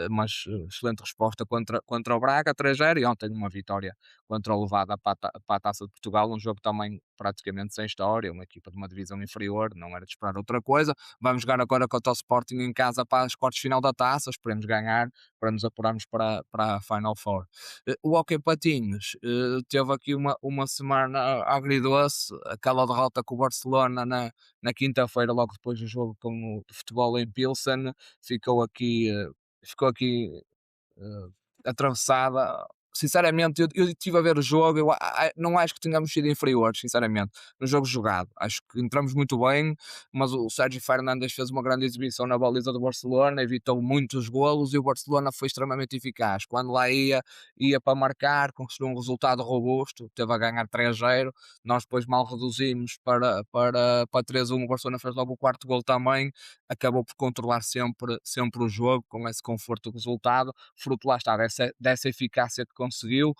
mas excelente resposta contra o Braga, 3-0, e ontem uma vitória contra o Levada para a Taça de Portugal, um jogo também praticamente sem história, uma equipa de uma divisão inferior, não era de esperar outra coisa. Vamos jogar agora contra o Sporting em casa para as quartas de final da Taça, esperemos ganhar para nos apurarmos para a Final Four. O Hockey Patinhos teve aqui uma semana agridoce, aquela derrota com o Barcelona na quinta-feira, logo depois do jogo com o de futebol em Pilsen, ficou aqui, ficou aqui atravessada sinceramente, eu estive a ver o jogo, não acho que tenhamos sido inferiores, sinceramente, no jogo jogado. Acho que entramos muito bem, mas o Sérgio Fernandes fez uma grande exibição na baliza do Barcelona, evitou muitos golos e o Barcelona foi extremamente eficaz. Quando lá ia para marcar, conseguiu um resultado robusto, teve a ganhar 3-0. Nós depois mal reduzimos para 3-1, o Barcelona fez logo o quarto gol também, acabou por controlar sempre o jogo, com esse conforto do resultado, fruto lá está dessa eficácia que conseguiu.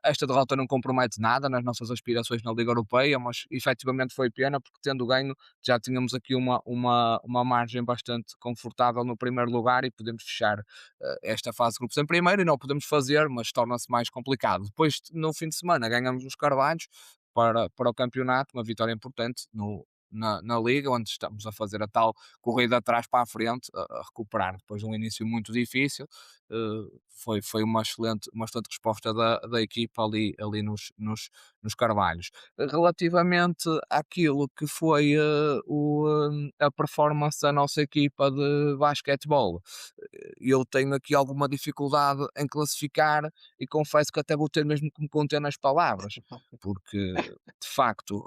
Esta derrota não compromete nada nas nossas aspirações na Liga Europeia, mas efetivamente foi pena, porque tendo ganho já tínhamos aqui uma margem bastante confortável no primeiro lugar e podemos fechar esta fase de grupos em primeiro, e não podemos fazer, mas torna-se mais complicado. Depois, no fim de semana, ganhamos os Carvalhos para o campeonato, uma vitória importante na Liga, onde estamos a fazer a tal corrida atrás para a frente, a recuperar depois de um início muito difícil. Foi uma excelente resposta da equipa ali nos Carvalhos. Relativamente àquilo que foi a performance da nossa equipa de basquetebol, eu tenho aqui alguma dificuldade em classificar e confesso que até vou ter mesmo que me conter nas palavras, porque de facto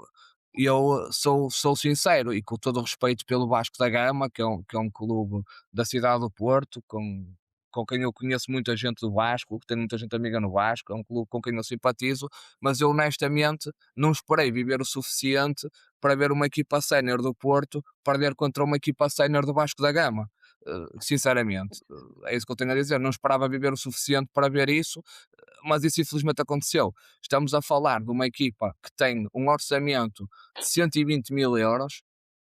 eu sou sincero e com todo o respeito pelo Vasco da Gama, que é um clube da cidade do Porto, com quem eu conheço muita gente do Vasco, que tenho muita gente amiga no Vasco, é um clube com quem eu simpatizo, mas eu honestamente não esperei viver o suficiente para ver uma equipa sénior do Porto perder contra uma equipa sénior do Vasco da Gama. Sinceramente, é isso que eu tenho a dizer. Não esperava viver o suficiente para ver isso, mas isso infelizmente aconteceu. Estamos a falar de uma equipa que tem um orçamento de 120 mil euros.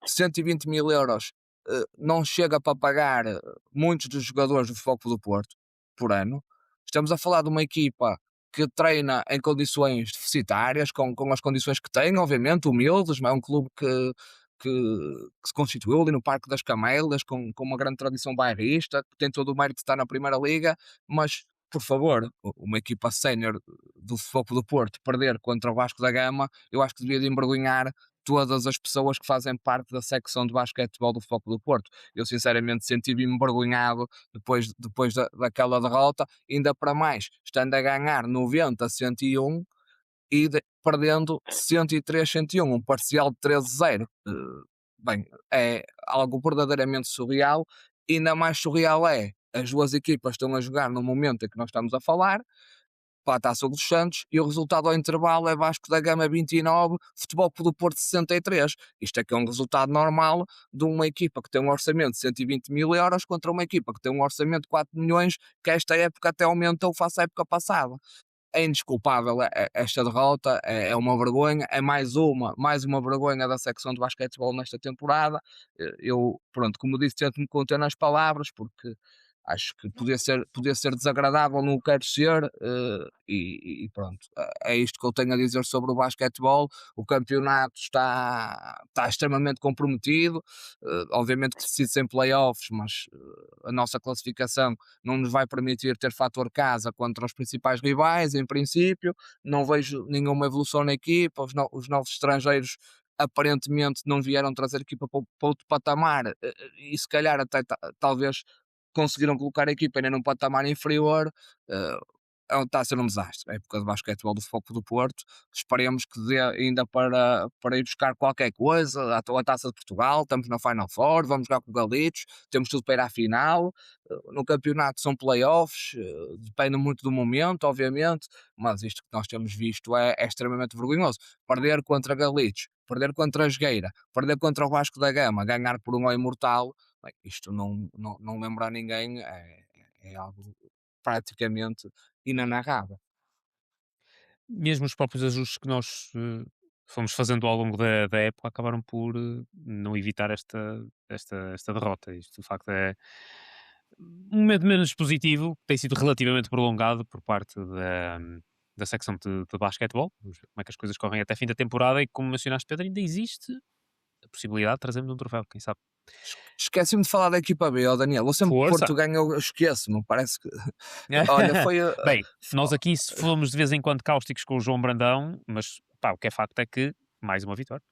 120 mil euros não chega para pagar muitos dos jogadores do Futebol Clube do Porto por ano. Estamos a falar de uma equipa que treina em condições deficitárias, com as condições que tem, obviamente, humildes, mas é um clube que se constituiu ali no Parque das Camélias, com uma grande tradição bairrista, que tem todo o mérito de estar na Primeira Liga, mas, por favor, uma equipa sénior do Futebol Clube do Porto perder contra o Vasco da Gama, eu acho que devia de envergonhar todas as pessoas que fazem parte da secção de basquetebol do Futebol Clube do Porto. Eu sinceramente senti-me envergonhado depois daquela derrota, ainda para mais, estando a ganhar 90-101 e perdendo 103-101, um parcial de 13-0. Bem, é algo verdadeiramente surreal, e ainda mais surreal é as duas equipas estão a jogar no momento em que nós estamos a falar, para a Taça dos Santos, e o resultado ao intervalo é Vasco da Gama 29, Futebol Clube do Porto 63. Isto é que é um resultado normal de uma equipa que tem um orçamento de 120 mil euros contra uma equipa que tem um orçamento de 4 milhões, que esta época até aumentou face à época passada. É indesculpável esta derrota, é uma vergonha, é mais uma vergonha da secção de basquetebol nesta temporada. Eu, pronto, como disse, tento-me conter nas palavras, porque acho que podia ser desagradável, não quero ser, e pronto. É isto que eu tenho a dizer sobre o basquetebol. O campeonato está extremamente comprometido, obviamente que decide sem playoffs, mas a nossa classificação não nos vai permitir ter fator casa contra os principais rivais, em princípio. Não vejo nenhuma evolução na equipa, os novos estrangeiros aparentemente não vieram trazer a equipa para outro patamar, e se calhar até talvez conseguiram colocar a equipa ainda num patamar inferior. Está a ser um desastre a época de basquetebol do Futebol Clube do Porto. Esperemos que dê ainda para ir buscar qualquer coisa, a Taça de Portugal, estamos na Final Four, vamos jogar com o Galitos, temos tudo para ir à final. No campeonato são playoffs, depende muito do momento, obviamente, mas isto que nós temos visto é extremamente vergonhoso. Perder contra Galitos, perder contra a Jogueira, perder contra o Vasco da Gama, ganhar por um ao imortal, bem, isto não lembra a ninguém, é algo praticamente inanarrável. Mesmo os próprios ajustes que nós fomos fazendo ao longo da época acabaram por não evitar esta derrota. Isto, de facto, é um momento menos positivo, que tem sido relativamente prolongado por parte da secção de basquetebol. Vamos ver como é que as coisas correm até fim da temporada, e como mencionaste, Pedro, ainda existe a possibilidade de trazermos um troféu, quem sabe. Esqueci-me de falar da equipa B, Daniel. Eu sempre que Força! Porto ganha, eu esqueço-me. Parece que. Olha, foi. Bem, nós aqui fomos de vez em quando cáusticos com o João Brandão, mas pá, o que é facto é que mais uma vitória.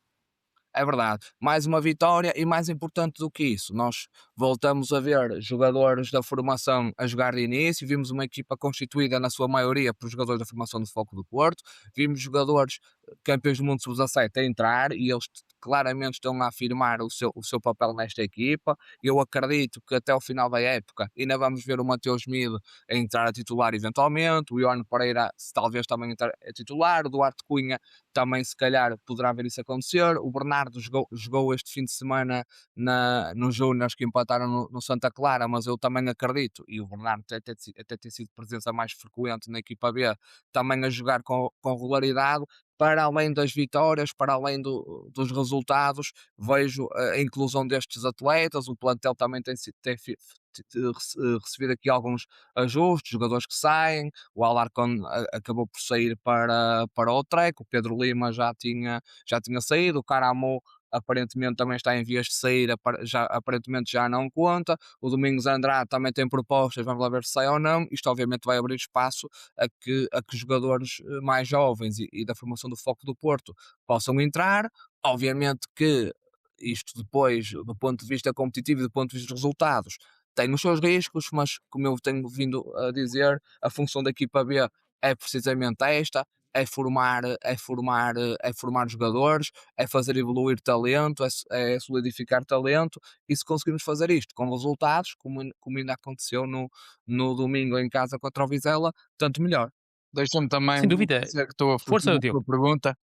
É verdade. Mais uma vitória e mais importante do que isso, nós voltamos a ver jogadores da formação a jogar de início, vimos uma equipa constituída na sua maioria por jogadores da formação do Foco do Porto, vimos jogadores campeões do mundo sub-17 a entrar e eles claramente estão a afirmar o seu papel nesta equipa. Eu acredito que até o final da época ainda vamos ver o Mateus Mide a entrar a titular eventualmente, o Iorne Pereira talvez também entrar a titular, o Duarte Cunha também se calhar poderá ver isso acontecer. O Bernardo jogou este fim de semana nos Júniors que empataram no Santa Clara, mas eu também acredito, e o Bernardo até tem sido presença mais frequente na equipa B, também a jogar com regularidade. Para além das vitórias, para além dos resultados, vejo a inclusão destes atletas. O plantel também tem recebido aqui alguns ajustes, jogadores que saem. O Alarcón acabou por sair para o Trek, o Pedro Lima já tinha saído, o Caramo aparentemente também está em vias de sair, aparentemente já não conta. O Domingos Andrade também tem propostas, vamos lá ver se sai ou não. Isto obviamente vai abrir espaço a que jogadores mais jovens e da formação do Foco do Porto possam entrar. Obviamente que isto depois, do ponto de vista competitivo e do ponto de vista dos resultados, tem os seus riscos, mas como eu tenho vindo a dizer, a função da equipa B é precisamente esta, é formar jogadores, é fazer evoluir talento, é solidificar talento, e se conseguirmos fazer isto com resultados, como ainda aconteceu no domingo em casa contra o Vizela, tanto melhor. Deixa-me também Sem dúvida. dizer que estou a fugir Força, da Diogo. tua pergunta,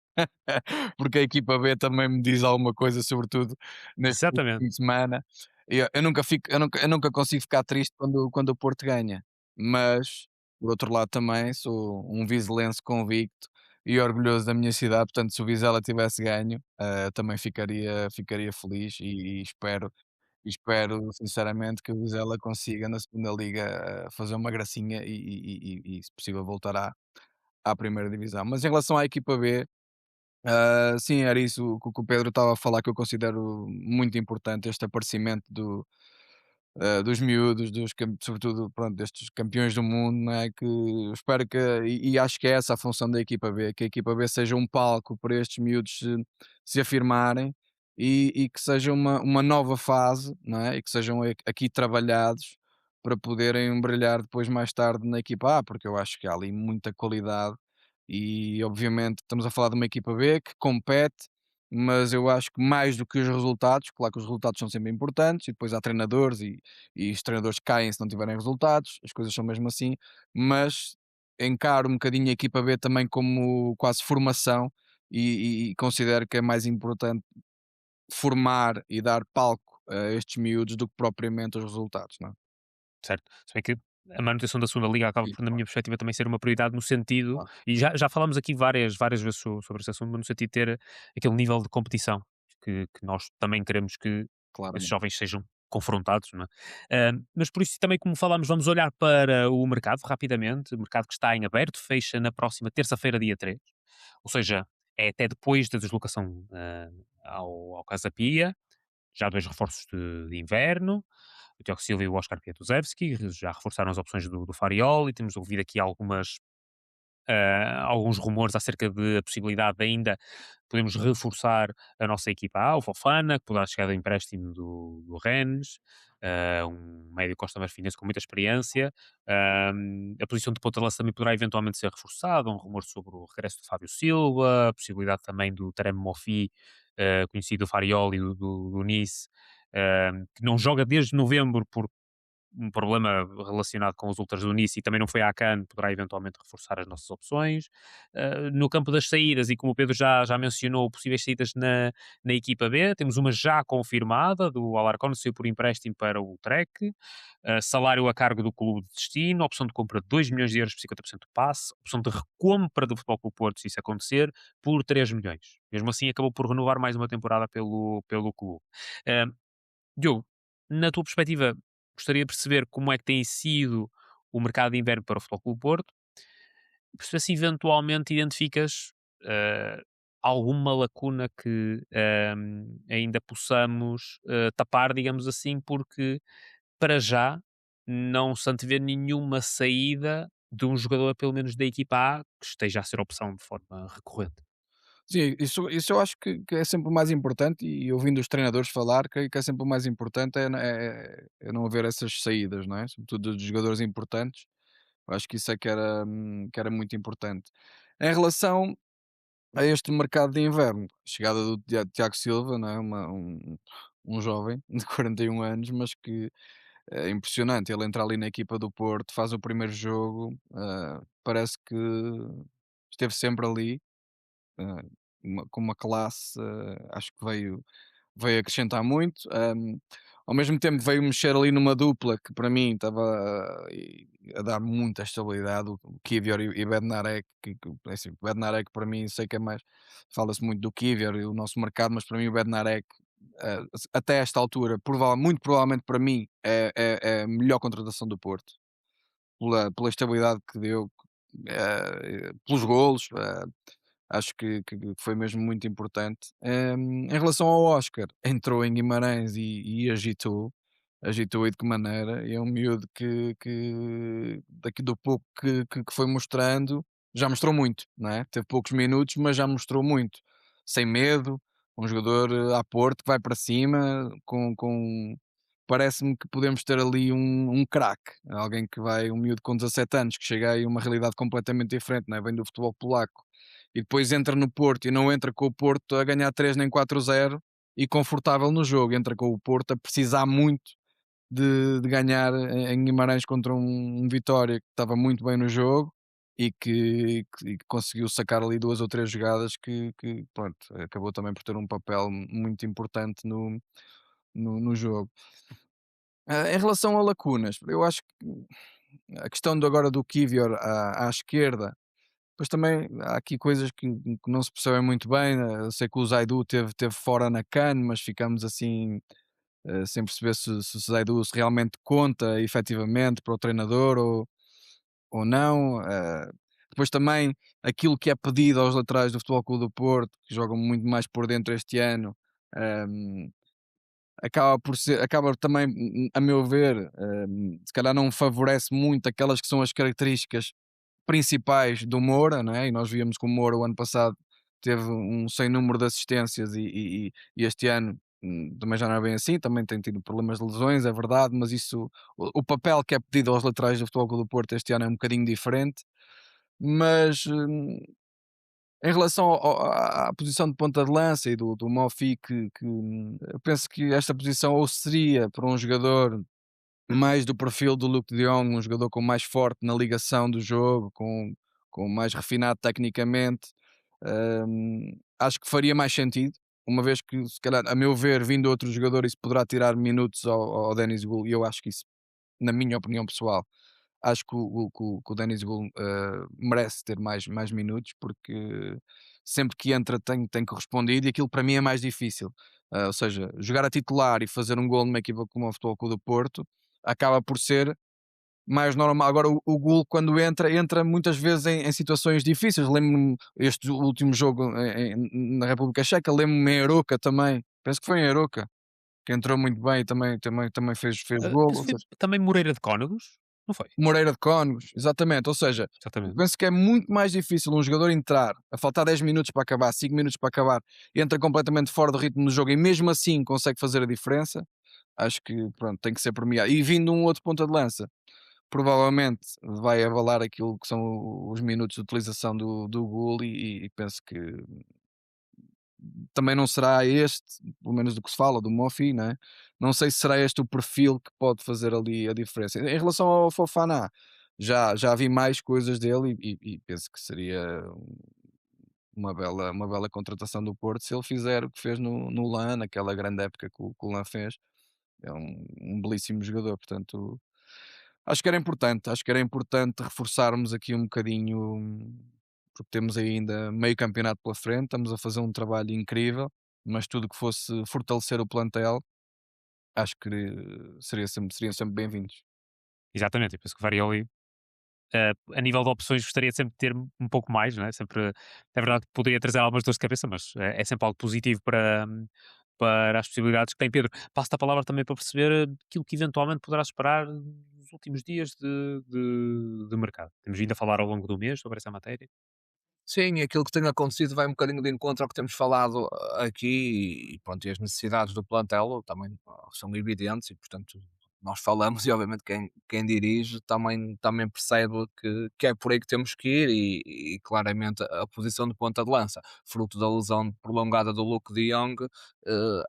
porque a equipa B também me diz alguma coisa, sobretudo neste último Exatamente. fim de semana. Eu nunca consigo ficar triste quando o Porto ganha, mas por outro lado também sou um vizelense convicto e orgulhoso da minha cidade, portanto se o Vizela tivesse ganho, também ficaria feliz e espero sinceramente que o Vizela consiga na segunda liga fazer uma gracinha e se possível voltar à primeira divisão. Mas em relação à equipa B, sim, era isso que o Pedro estava a falar, que eu considero muito importante, este aparecimento dos miúdos, sobretudo pronto, destes campeões do mundo, não é? Que eu espero e acho que é essa a função da equipa B, que a equipa B seja um palco para estes miúdos se afirmarem e que seja uma nova fase, não é? E que sejam aqui trabalhados para poderem brilhar depois mais tarde na equipa A, porque eu acho que há ali muita qualidade e obviamente estamos a falar de uma equipa B que compete, mas eu acho que mais do que os resultados, claro que os resultados são sempre importantes, e depois há treinadores e os treinadores caem se não tiverem resultados, as coisas são mesmo assim, mas encaro um bocadinho a equipa B também como quase formação e considero que é mais importante formar e dar palco a estes miúdos do que propriamente os resultados, não é? Certo. Se bem que a manutenção da segunda liga acaba Sim, por, na minha perspectiva, também ser uma prioridade no sentido, claro, e já falámos aqui várias vezes sobre esse assunto, mas no sentido de ter aquele nível de competição que nós também queremos que esses claramente. jovens sejam confrontados, não é? Mas por isso também, como falámos, vamos olhar para o mercado rapidamente, o mercado que está em aberto, fecha na próxima terça-feira, dia 3, ou seja, é até depois da deslocação ao Casa Pia, já dois reforços de inverno, o Tiago Silva e o Oscar Piatuzewski, já reforçaram as opções do Fariol e temos ouvido aqui alguns rumores acerca de a possibilidade de ainda podemos reforçar a nossa equipa A, o Fofana, que poderá chegar do empréstimo do Rennes, um médio Costa Marfinense com muita experiência. A posição de ponta de lança também poderá eventualmente ser reforçada, um rumor sobre o regresso do Fábio Silva, a possibilidade também do Taremi Mofi, conhecido do Fariol e do Nice, que não joga desde novembro por um problema relacionado com os ultras do Nice e também não foi à CAN, poderá eventualmente reforçar as nossas opções. No campo das saídas, e como o Pedro já mencionou, possíveis saídas na equipa B, temos uma já confirmada do Alarcón, saiu por empréstimo para o Trek, salário a cargo do clube de destino, opção de compra de 2 milhões de euros por 50% do passe, opção de recompra do Futebol Clube Porto, se isso acontecer, por 3 milhões. Mesmo assim, acabou por renovar mais uma temporada pelo clube. Uh, Diogo, na tua perspectiva, gostaria de perceber como é que tem sido o mercado de inverno para o Futebol Clube Porto, perceber se eventualmente identificas eh, alguma lacuna que ainda possamos tapar, digamos assim, porque para já não se antevê nenhuma saída de um jogador, pelo menos da equipa A, que esteja a ser opção de forma recorrente. Sim, isso eu acho que é sempre o mais importante e ouvindo os treinadores falar que é sempre o mais importante é não haver essas saídas, não é? Sobretudo dos jogadores importantes. Eu acho que isso é que era muito importante. Em relação a este mercado de inverno, a chegada do Tiago Silva, não é? Um jovem de 41 anos, mas que é impressionante. Ele entra ali na equipa do Porto, faz o primeiro jogo, parece que esteve sempre ali, ah, com uma classe, acho que veio acrescentar muito. Ao mesmo tempo veio mexer ali numa dupla que para mim estava a dar muita estabilidade, o Kivior e Bednarek, é assim, o Bednarek para mim sei que é mais, fala-se muito do Kivior e o nosso mercado, mas para mim o Bednarek, até esta altura, muito provavelmente para mim, é a melhor contratação do Porto, pela estabilidade que deu, pelos golos, acho que foi mesmo muito importante. Em relação ao Oscar, entrou em Guimarães e agitou e de que maneira. E é um miúdo que daqui do pouco que foi mostrando, já mostrou muito, não é? Teve poucos minutos, mas já mostrou muito. Sem medo, um jogador à Porto que vai para cima, parece-me que podemos ter ali um craque, alguém que vai, um miúdo com 17 anos, que chega aí a uma realidade completamente diferente, não é? Vem do futebol polaco e depois entra no Porto e não entra com o Porto a ganhar 3 nem 4-0 e confortável no jogo, entra com o Porto a precisar muito de ganhar em Guimarães contra um Vitória que estava muito bem no jogo e que conseguiu sacar ali 2 ou 3 jogadas que pronto, acabou também por ter um papel muito importante no jogo. Em relação a lacunas, eu acho que a questão agora do Kivior à esquerda, pois também há aqui coisas que não se percebem muito bem. Eu sei que o Zaidu teve fora na CAN, mas ficamos assim sem perceber se o Zaidu se realmente conta efetivamente para o treinador ou não. Depois também aquilo que é pedido aos laterais do Futebol Clube do Porto, que jogam muito mais por dentro este ano. ehm, acaba também, a meu ver, se calhar não favorece muito aquelas que são as características principais do Moura, não é? E nós víamos que o Moura o ano passado teve um sem número de assistências e este ano também já não é bem assim, também tem tido problemas de lesões, é verdade, mas isso, o papel que é pedido aos laterais do Futebol Clube do Porto este ano é um bocadinho diferente, mas em relação à posição de ponta de lança e do Mofi, eu penso que esta posição ou seria para um jogador mais do perfil do Luke de Jong, um jogador com mais forte na ligação do jogo, com mais refinado tecnicamente, acho que faria mais sentido, uma vez que, se calhar, a meu ver, vindo outro jogador, isso poderá tirar minutos ao Denis Goul, e eu acho que isso, na minha opinião pessoal, acho que o Denis Goul merece ter mais minutos, porque sempre que entra tem correspondido, e aquilo para mim é mais difícil. Ou seja, jogar a titular e fazer um gol numa equipa como o Futebol Clube do Porto acaba por ser mais normal. Agora, o Gul, quando entra muitas vezes em situações difíceis. Lembro-me este último jogo na República Checa, lembro-me em Aroca também. Penso que foi em Aroca, que entrou muito bem e também fez gol. Penso Ou que foi seja, também Moreira de Cónegos, não foi? Moreira de Cónegos, exatamente. Ou seja, Exatamente. penso que é muito mais difícil um jogador entrar, a faltar 10 minutos para acabar, 5 minutos para acabar, entra completamente fora do ritmo do jogo e mesmo assim consegue fazer a diferença. Acho que pronto, tem que ser premiado. E vindo um outro ponta de lança provavelmente vai avalar aquilo que são os minutos de utilização do Gul e penso que também não será este, pelo menos do que se fala, do Mofi, né? Não sei se será este o perfil que pode fazer ali a diferença. Em relação ao Fofana, já vi mais coisas dele e penso que seria uma bela contratação do Porto se ele fizer o que fez no LAN, naquela grande época que o LAN fez. É um belíssimo jogador, portanto acho que era importante reforçarmos aqui um bocadinho, porque temos ainda meio campeonato pela frente, estamos a fazer um trabalho incrível, mas tudo que fosse fortalecer o plantel, acho que seriam sempre bem-vindos. Exatamente, eu penso que varia ali. A nível de opções, gostaria sempre de ter um pouco mais, não é? Sempre, é verdade que poderia trazer algumas dores de cabeça, mas é sempre algo positivo para as possibilidades que tem. Pedro, passo-te a palavra também para perceber aquilo que eventualmente poderás esperar nos últimos dias de mercado. Temos vindo a falar ao longo do mês sobre essa matéria. Sim, e aquilo que tem acontecido vai um bocadinho de encontro ao que temos falado aqui e pronto, e as necessidades do plantel também são evidentes e portanto nós falamos e obviamente quem dirige também percebe que é por aí que temos que ir e claramente a posição de ponta de lança, fruto da lesão prolongada do Luke de Jong,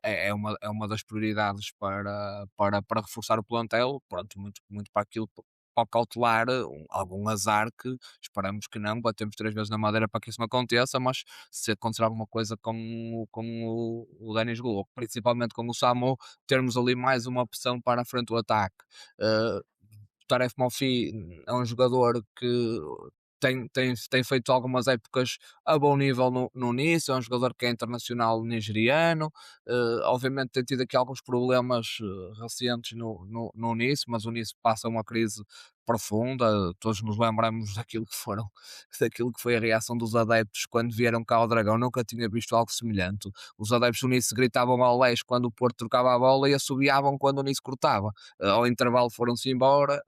é uma das prioridades para reforçar o plantel, pronto, muito para aquilo ao cautelar algum azar que esperamos que não, batemos 3 vezes na madeira para que isso não aconteça, mas se acontecer alguma coisa com o Denis Gullo, principalmente com o Samu, termos ali mais uma opção para a frente do ataque. Eh, Taref Mofi é um jogador que tem feito algumas épocas a bom nível no Nice, é um jogador que é internacional nigeriano, obviamente tem tido aqui alguns problemas recentes no Nice, mas o Nice passa uma crise profunda, todos nos lembramos daquilo que foi a reação dos adeptos quando vieram cá ao Dragão, nunca tinha visto algo semelhante. Os adeptos do Nice gritavam ao leste quando o Porto trocava a bola e assobiavam quando o Nice cortava. Ao intervalo foram-se embora,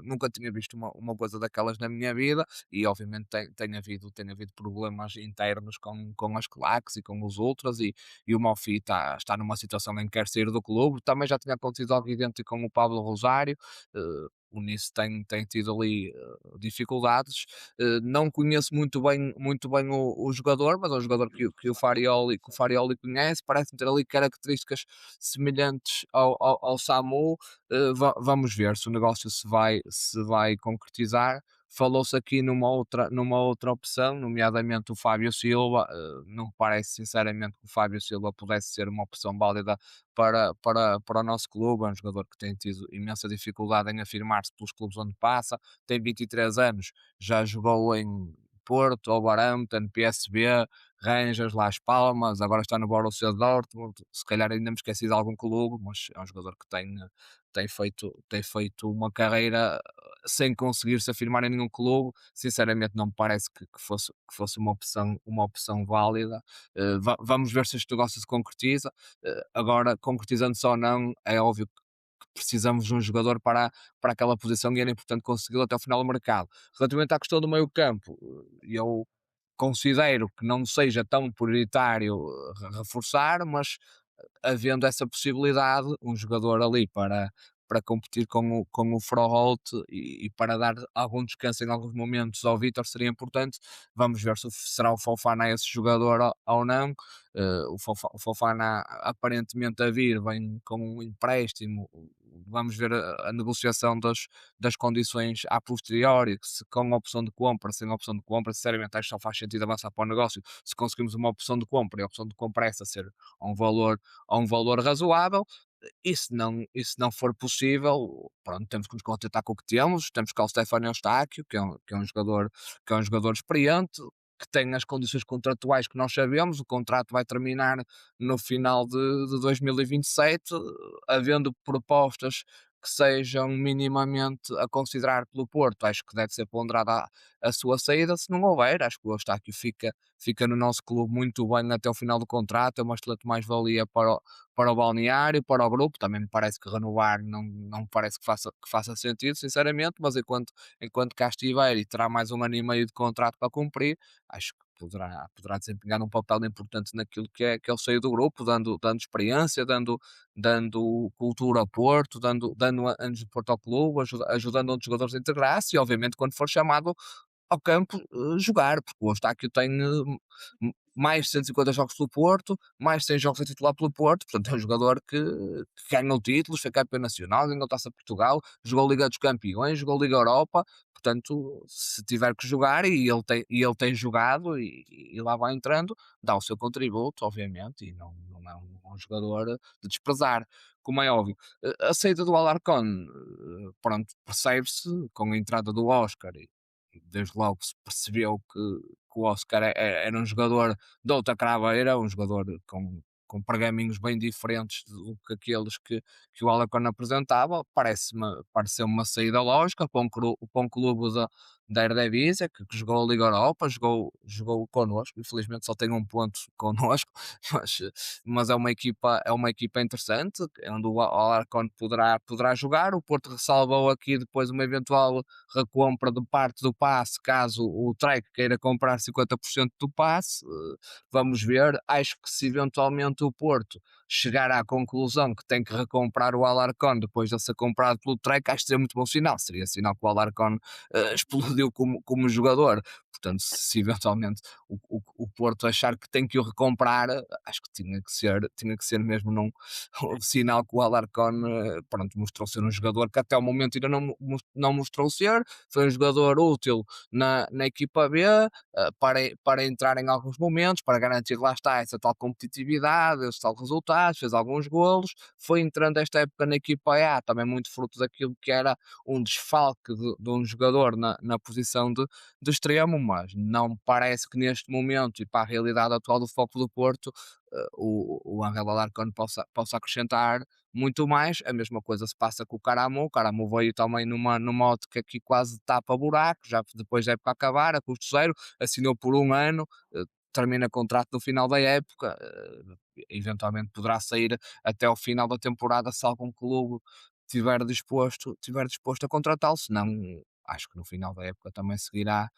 nunca tinha visto uma coisa daquelas na minha vida e obviamente tem havido problemas internos com as claques e com os ultras e o Mofi está numa situação em que quer sair do clube. Também já tinha acontecido algo idêntico com o Pablo Rosário, o Nice tem tido ali dificuldades. Não conheço muito bem o jogador, mas é um jogador que o Farioli conhece, parece-me ter ali características semelhantes ao Samu. Vamos ver se o negócio se vai concretizar. Falou-se aqui numa outra opção, nomeadamente o Fábio Silva. Não me parece, sinceramente, que o Fábio Silva pudesse ser uma opção válida para o nosso clube. É um jogador que tem tido imensa dificuldade em afirmar-se pelos clubes onde passa. Tem 23 anos, já jogou em Porto, Wolverhampton, PSV, Rangers, Las Palmas, agora está no Borussia Dortmund. Se calhar ainda me esqueci de algum clube, mas é um jogador que tem feito uma carreira sem conseguir se afirmar em nenhum clube. Sinceramente, não me parece que fosse uma opção válida. Vamos ver se este negócio se concretiza. Agora, concretizando-se ou não, é óbvio que precisamos de um jogador para aquela posição e era importante consegui-lo até ao final do mercado. Relativamente à questão do meio-campo, eu considero que não seja tão prioritário reforçar, mas havendo essa possibilidade, um jogador ali para competir com o Froholt e para dar algum descanso em alguns momentos ao Vítor seria importante. Vamos ver se será o Fofana esse jogador ou não. O Fofana aparentemente a vir vem com um empréstimo. Vamos ver a negociação das condições a posteriori, se com a opção de compra, sem a opção de compra. Sinceramente, acho que só faz sentido avançar para o negócio se conseguimos uma opção de compra e a opção de compra é essa ser a um valor razoável. E se não for possível, pronto, temos que nos contentar com o que temos cá o Stefano Eustáquio, que é um jogador experiente, que tem as condições contratuais que nós sabemos, o contrato vai terminar no final de 2027, havendo propostas que sejam minimamente a considerar pelo Porto, acho que deve ser ponderada a sua saída. Se não houver, acho que o Eustáquio fica no nosso clube muito bem até o final do contrato, é uma excelente mais-valia para o balneário, para o grupo. Também me parece que renovar não me parece que faça sentido, sinceramente, mas enquanto cá estiver e terá mais um ano e meio de contrato para cumprir, acho que poderá desempenhar um papel importante naquilo que é o seio do grupo, dando experiência, dando cultura ao Porto, dando anos de Porto ao clube, ajudando outros jogadores a integrar-se e, obviamente, quando for chamado ao campo jogar, porque o Eustáquio tem mais de 150 jogos pelo Porto, mais de 100 jogos a titular pelo Porto, portanto é um jogador que ganhou títulos, foi campeão nacional, ganhou Taça de Portugal, jogou Liga dos Campeões, jogou Liga Europa, portanto se tiver que jogar e ele tem jogado e lá vai entrando, dá o seu contributo, obviamente, e não é um jogador de desprezar, como é óbvio. A saída do Alarcón, pronto, percebe-se com a entrada do Oscar desde logo se percebeu que o Oscar era um jogador de outra craveira, um jogador com pergaminhos bem diferentes do que aqueles que o Alarcón apresentava. Pareceu-me uma saída lógica para um clube da Eredivisie, que jogou a Liga Europa, jogou connosco, infelizmente só tem um ponto connosco, mas, mas é uma equipa interessante, onde o Alarcon poderá jogar. O Porto ressalvou aqui depois uma eventual recompra de parte do passe, caso o Trek queira comprar 50% do passe. Vamos ver. Acho que se eventualmente o Porto chegar à conclusão que tem que recomprar o Alarcon depois de ser comprado pelo Trek, acho que seria muito bom sinal. Seria sinal que o Alarcon explodiu como jogador. Portanto, se eventualmente o Porto achar que tem que o recomprar, acho que tinha que ser mesmo um sinal que o Alarcon pronto, mostrou ser um jogador que até o momento ainda não mostrou ser. Foi um jogador útil na equipa B, para entrar em alguns momentos, para garantir, lá está, essa tal competitividade, esse tal resultado, fez alguns golos, foi entrando esta época na equipa A, também muito fruto daquilo que era um desfalque de um jogador na posição de extremo, mas não me parece que neste momento e para a realidade atual do foco do Porto, o Ángel Alarcón possa acrescentar muito mais. A mesma coisa se passa com o Caramu veio também numa ótica que quase tapa buraco, já depois da época acabar, a custo zero, assinou por um ano, termina contrato no final da época, eventualmente poderá sair até ao final da temporada se algum clube tiver disposto a contratá-lo, senão acho que no final da época também seguirá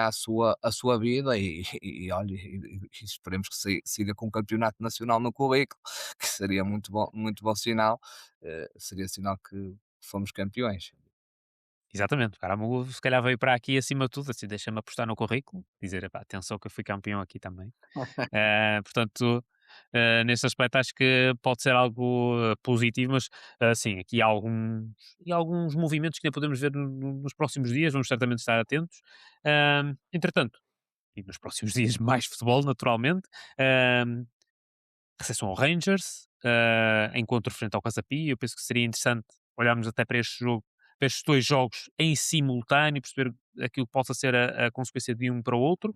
a sua vida e olha, e esperemos que siga com o campeonato nacional no currículo, que seria muito bom sinal, seria sinal que fomos campeões. Exatamente, o Caramu se calhar veio para aqui acima de tudo, assim, deixa-me apostar no currículo, dizer, epá, atenção que eu fui campeão aqui também. Portanto, nesse aspecto acho que pode ser algo positivo, mas sim, aqui há alguns movimentos que ainda podemos ver nos próximos dias, vamos certamente estar atentos. Entretanto, e nos próximos dias mais futebol, naturalmente, recepção ao Rangers, encontro frente ao Casa Pia. Eu penso que seria interessante olharmos até para este jogo, para estes dois jogos em simultâneo, perceber aquilo que possa ser a consequência de um para o outro.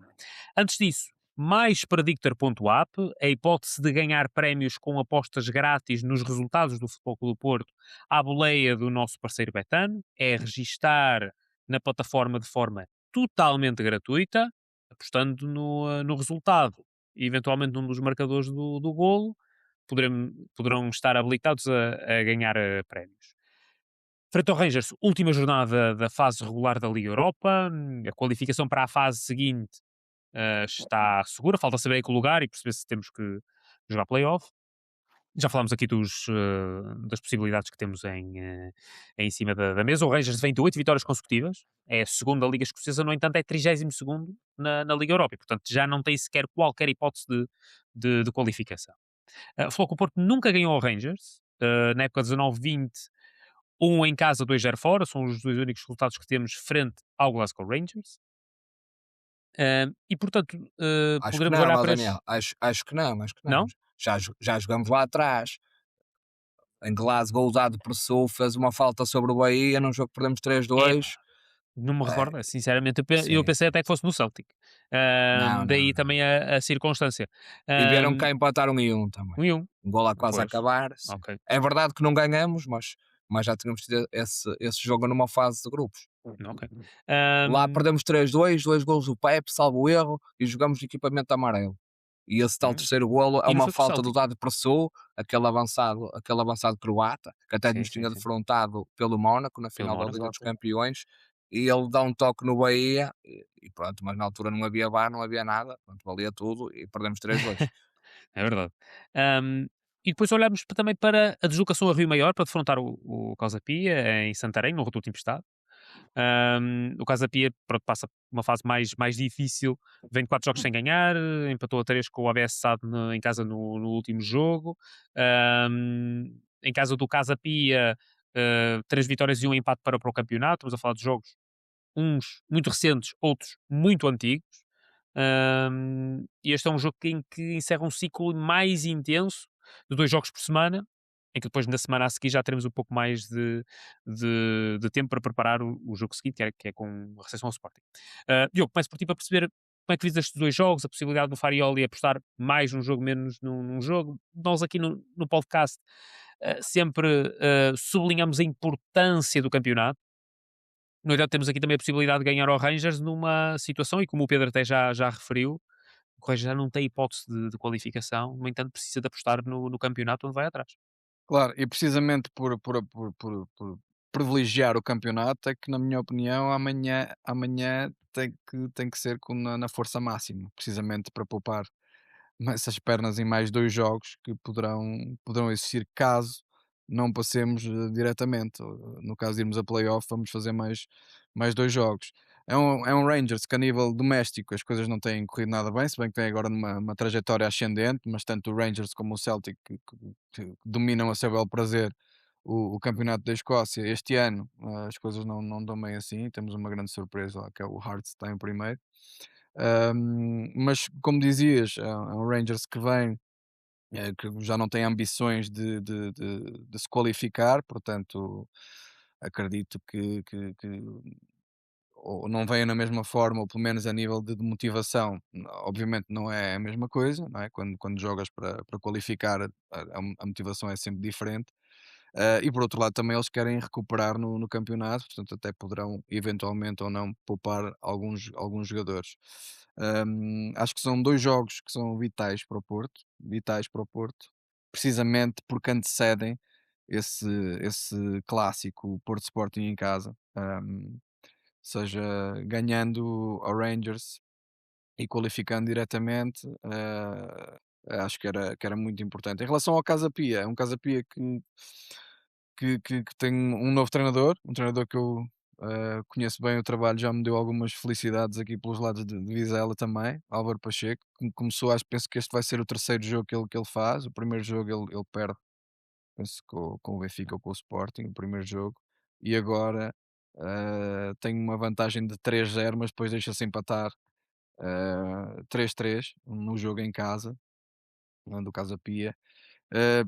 Antes disso, mais Predictor.app, a hipótese de ganhar prémios com apostas grátis nos resultados do Futebol Clube do Porto à boleia do nosso parceiro Betano. É registar na plataforma de forma totalmente gratuita, apostando no resultado e eventualmente num dos marcadores do golo, poderão estar habilitados a ganhar prémios. Frente ao Rangers, última jornada da fase regular da Liga Europa, a qualificação para a fase seguinte está segura, falta saber em que lugar e perceber se temos que jogar playoff. Já falámos aqui das possibilidades que temos em cima da mesa. O Rangers vem de 8 vitórias consecutivas, é a segunda Liga Escocesa, no entanto é 32º na Liga Europa, e, portanto já não tem sequer qualquer hipótese de qualificação. O Futebol Clube do Porto nunca ganhou ao Rangers, na época 19-20, um em casa, 2-0 fora, são os dois únicos resultados que temos frente ao Glasgow Rangers. E portanto, Acho que poderemos não, olhar ó para Daniel, acho que não, acho que não. Não? Já jogamos lá atrás, em Glasgow, o Dado pressou, fez uma falta sobre o Bahia, num jogo que perdemos 3-2. Não me É, recordo, sinceramente. Eu sim, pensei sim. até que fosse no Celtic. Não, Daí não, não. também a circunstância. E vieram Um, cá empatar 1-1 também. 1-1. Um gol a quase a Pois. acabar. Sim. Ok. É verdade que não ganhamos, mas já tínhamos tido esse jogo numa fase de grupos. Ok. Lá Um, perdemos 3-2, dois golos do Pepe, salvo erro, e jogamos de equipamento amarelo. E esse tal hum. terceiro golo é E não uma foi com o falta do Celtic. Dado Pressou, aquele avançado croata, que até Sim, nos sim, tinha sim. defrontado pelo Mónaco na Pelo final da Mónaco. Liga dos Campeões, e ele dá um toque no Bahia, e pronto, mas na altura não havia VAR, não havia nada, pronto, valia tudo, e perdemos 3-2. É verdade. Um, e depois olhamos também para a deslocação a Rio Maior para defrontar o Causa Pia em Santarém, no Reduto Tempestade. O Casa Pia, pronto, passa por uma fase mais difícil, vem de 4 jogos sem ganhar, empatou a 3 com o ABS SAD em casa no último jogo. Em casa do Casa Pia, 3 vitórias e um empate para o campeonato. Estamos a falar de jogos, uns muito recentes, outros muito antigos. E este é um jogo em que encerra um ciclo mais intenso de 2 jogos por semana, em que depois na semana a seguir já teremos um pouco mais de tempo para preparar o jogo seguinte, que é com a recepção ao Sporting. Diogo, começo por ti para perceber como é que vês estes dois jogos, a possibilidade do Farioli apostar mais num jogo, menos num jogo. Nós aqui no podcast sempre sublinhamos a importância do campeonato, No entanto, temos aqui também a possibilidade de ganhar ao Rangers numa situação, e como o Pedro até já referiu, o Rangers já não tem hipótese de qualificação, no entanto, precisa de apostar no campeonato onde vai atrás. Claro, e precisamente por privilegiar o campeonato é que, na minha opinião, amanhã tem que ser na força máxima, precisamente para poupar essas pernas em mais 2 jogos que poderão existir caso não passemos, diretamente. No caso de irmos a playoff, vamos fazer mais 2 jogos. É um Rangers que, a nível doméstico, as coisas não têm corrido nada bem, se bem que tem agora uma trajetória ascendente, mas tanto o Rangers como o Celtic que dominam a seu bel prazer o campeonato da Escócia. Este ano, as coisas não dão bem assim, temos uma grande surpresa lá, que é o Hearts, está em primeiro. Mas como dizias, é um Rangers que vem, que já não tem ambições de se qualificar, portanto, acredito que ou não venha na mesma forma, ou pelo menos a nível de motivação, obviamente não é a mesma coisa, não é? Quando jogas para qualificar, a motivação é sempre diferente. E por outro lado também eles querem recuperar no campeonato, portanto até poderão eventualmente ou não poupar alguns jogadores. Acho que são 2 jogos que são vitais para o Porto, precisamente porque antecedem esse esse clássico Porto Sporting em casa, seja ganhando ao Rangers e qualificando diretamente, acho que era muito importante. Em relação ao Casa Pia, é um Casa Pia que tem um novo treinador, um treinador que eu, conheço bem o trabalho, já me deu algumas felicidades aqui pelos lados de Vizela também, Álvaro Pacheco, começou, penso que este vai ser o terceiro jogo que ele faz, o primeiro jogo ele perde, penso com o Benfica ou com o Sporting, o primeiro jogo, e agora, tem uma vantagem de 3-0, mas depois deixa-se empatar, 3-3 no jogo em casa, do Casa Pia.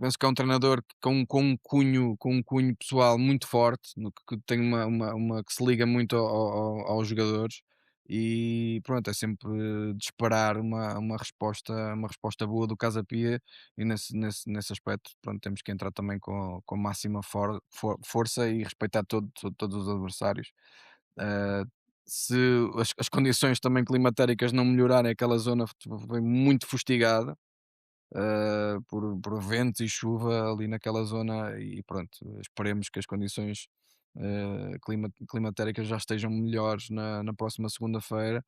Penso que é um treinador com um cunho pessoal muito forte, no que tem que se liga muito aos jogadores, e pronto, é sempre de esperar uma resposta boa do Casa Pia, e nesse aspecto, pronto, temos que entrar também com máxima força e respeitar todos os adversários. Ah, se as condições também climatéricas não melhorarem, aquela zona foi muito fustigada, por ventos e chuva ali naquela zona, e pronto, esperemos que as condições, climatéricas já estejam melhores na próxima segunda-feira,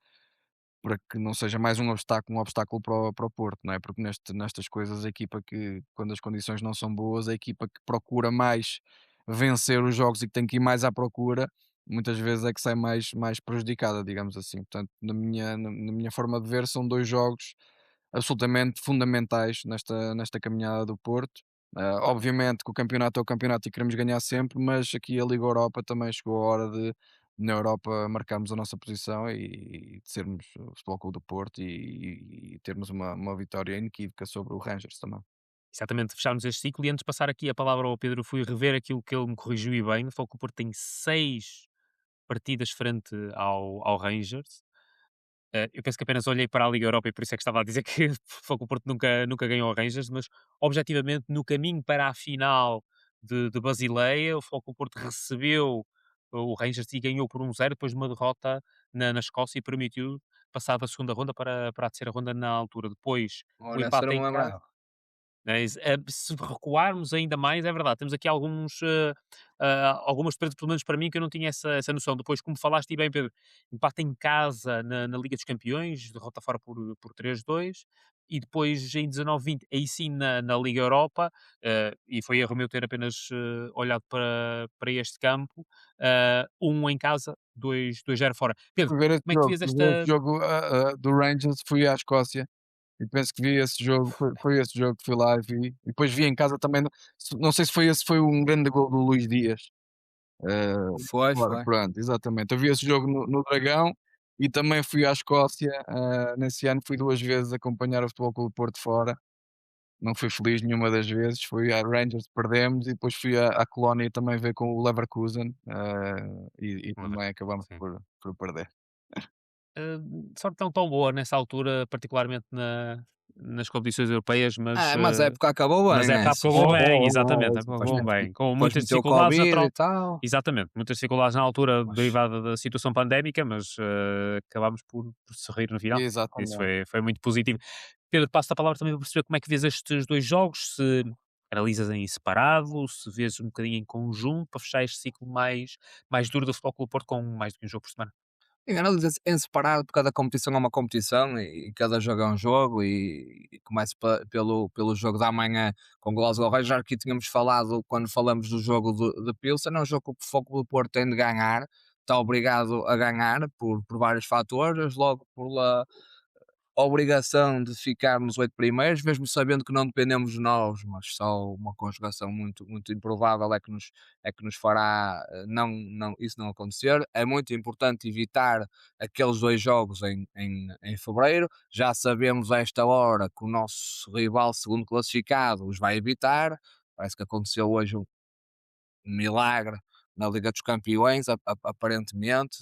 para que não seja mais um obstáculo para o Porto, não é? Porque nestas coisas, a equipa que, quando as condições não são boas, a equipa que procura mais vencer os jogos e que tem que ir mais à procura, muitas vezes é que sai mais prejudicada, digamos assim. Portanto, na minha forma de ver, são 2 jogos absolutamente fundamentais nesta caminhada do Porto. Obviamente que o campeonato é o campeonato e queremos ganhar sempre, mas aqui a Liga Europa também chegou a hora de, na Europa, marcarmos a nossa posição e de sermos o Futebol Clube do Porto, e termos uma vitória inequívoca sobre o Rangers também. Exatamente, fecharmos este ciclo, e antes de passar aqui a palavra ao Pedro, fui rever aquilo que ele me corrigiu e bem, falou que o Porto tem 6 partidas frente ao Rangers. Eu penso que apenas olhei para a Liga Europa e por isso é que estava a dizer que foi que o Porto nunca ganhou ao Rangers, mas objetivamente no caminho para a final de Basileia, o Foco do Porto recebeu o Rangers e ganhou por 1-0 depois de uma derrota na Escócia, e permitiu passar da segunda ronda para a terceira ronda na altura. Depois o Olha, essa empate não em me casa. lembrava. Se recuarmos ainda mais, é verdade, temos aqui algumas perdas, pelo menos para mim, que eu não tinha essa noção. Depois, como falaste e bem, Pedro, empate em casa na Liga dos Campeões, derrota fora por 3-2, e depois em 19-20, aí sim na Liga Europa, e foi erro meu ter apenas olhado para este campo, em casa, 2-0 fora. Pedro, Fui ver esse como é que tu jogo, vês fui ver esse esta. jogo, do Rangers, fui à Escócia e penso que vi esse jogo, foi esse jogo que fui lá e vi, e depois vi em casa também, não sei se foi esse, foi um grande gol do Luís Dias. Foi, Fora, foi. pronto, exatamente. Eu vi esse jogo no Dragão, e também fui à Escócia, nesse ano fui 2 vezes acompanhar o Futebol Clube do Porto fora. Não fui feliz nenhuma das vezes, fui à Rangers, perdemos, e depois fui à Colónia também ver com o Leverkusen, e também acabamos Sim. por perder. Sorte tão boa nessa altura, particularmente nas competições europeias, Mas a época acabou mas bem, a época essa. acabou bem, exatamente, a época Depois, acabou bem, com depois muitas meteu o dificuldades Covid e tal. exatamente, muitas dificuldades na altura Mas, derivada da situação pandémica, mas acabámos por sorrir no final. Isso Exatamente. foi muito positivo. Pedro, passo-te a palavra também para perceber como é que vês estes dois jogos, se analisas em separado, se vês um bocadinho em conjunto, para fechar este ciclo mais duro do Futebol Clube do Porto com mais do que um jogo por semana. sim, análise em separado, porque cada competição é uma competição e cada jogo é um jogo e começo pelo jogo da manhã com o Glasgow Rangers. Já aqui tínhamos falado quando falamos do jogo de Pilsen, é um jogo que o Foco do Porto tem de ganhar, está obrigado a ganhar por vários fatores, logo pela obrigação de ficarmos 8 primeiros, mesmo sabendo que não dependemos de nós, mas só uma conjugação muito, muito improvável é que nos fará isso não acontecer. É muito importante evitar aqueles 2 jogos em fevereiro. Já sabemos a esta hora que o nosso rival segundo classificado os vai evitar. Parece que aconteceu hoje um milagre na Liga dos Campeões, aparentemente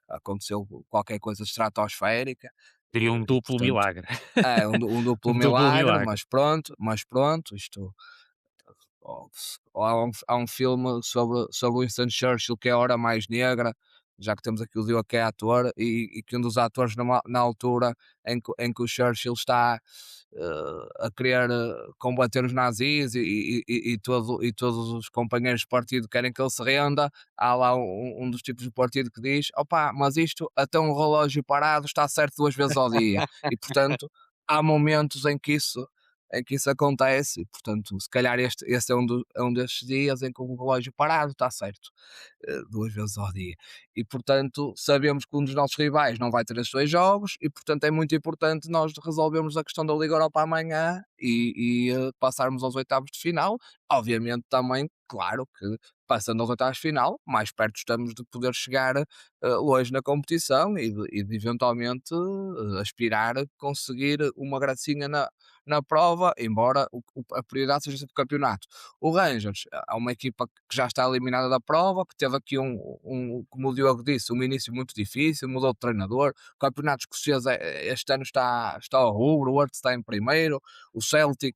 aconteceu qualquer coisa estratosférica, Diria um e duplo portanto milagre. é um duplo Um duplo milagre, milagre. mas pronto, isto há um filme sobre Winston Churchill que é A Hora Mais Negra, já que temos aqui o Diogo que é ator, e que um dos atores na altura em que o Churchill está a querer combater os nazis e todos os companheiros de partido querem que ele se renda, há lá um dos tipos de partido que diz: opá, mas isto até um relógio parado está certo 2 vezes ao dia, e portanto há momentos em que isso acontece, e portanto, se calhar esse é um destes dias em que o relógio parado está certo, 2 vezes ao dia. E portanto, sabemos que um dos nossos rivais não vai ter esses 2 jogos, e portanto é muito importante nós resolvermos a questão da Liga Europa amanhã e passarmos aos oitavos de final. Obviamente também, claro que passando aos oitavos de final, mais perto estamos de poder chegar longe na competição e de eventualmente aspirar a conseguir uma gracinha na prova, embora a prioridade seja sempre o campeonato. O Rangers é uma equipa que já está eliminada da prova, que teve aqui como o Diogo disse, um início muito difícil, mudou de treinador. O campeonato escocês este ano está ao rubro, o Hurts está em primeiro, o Celtic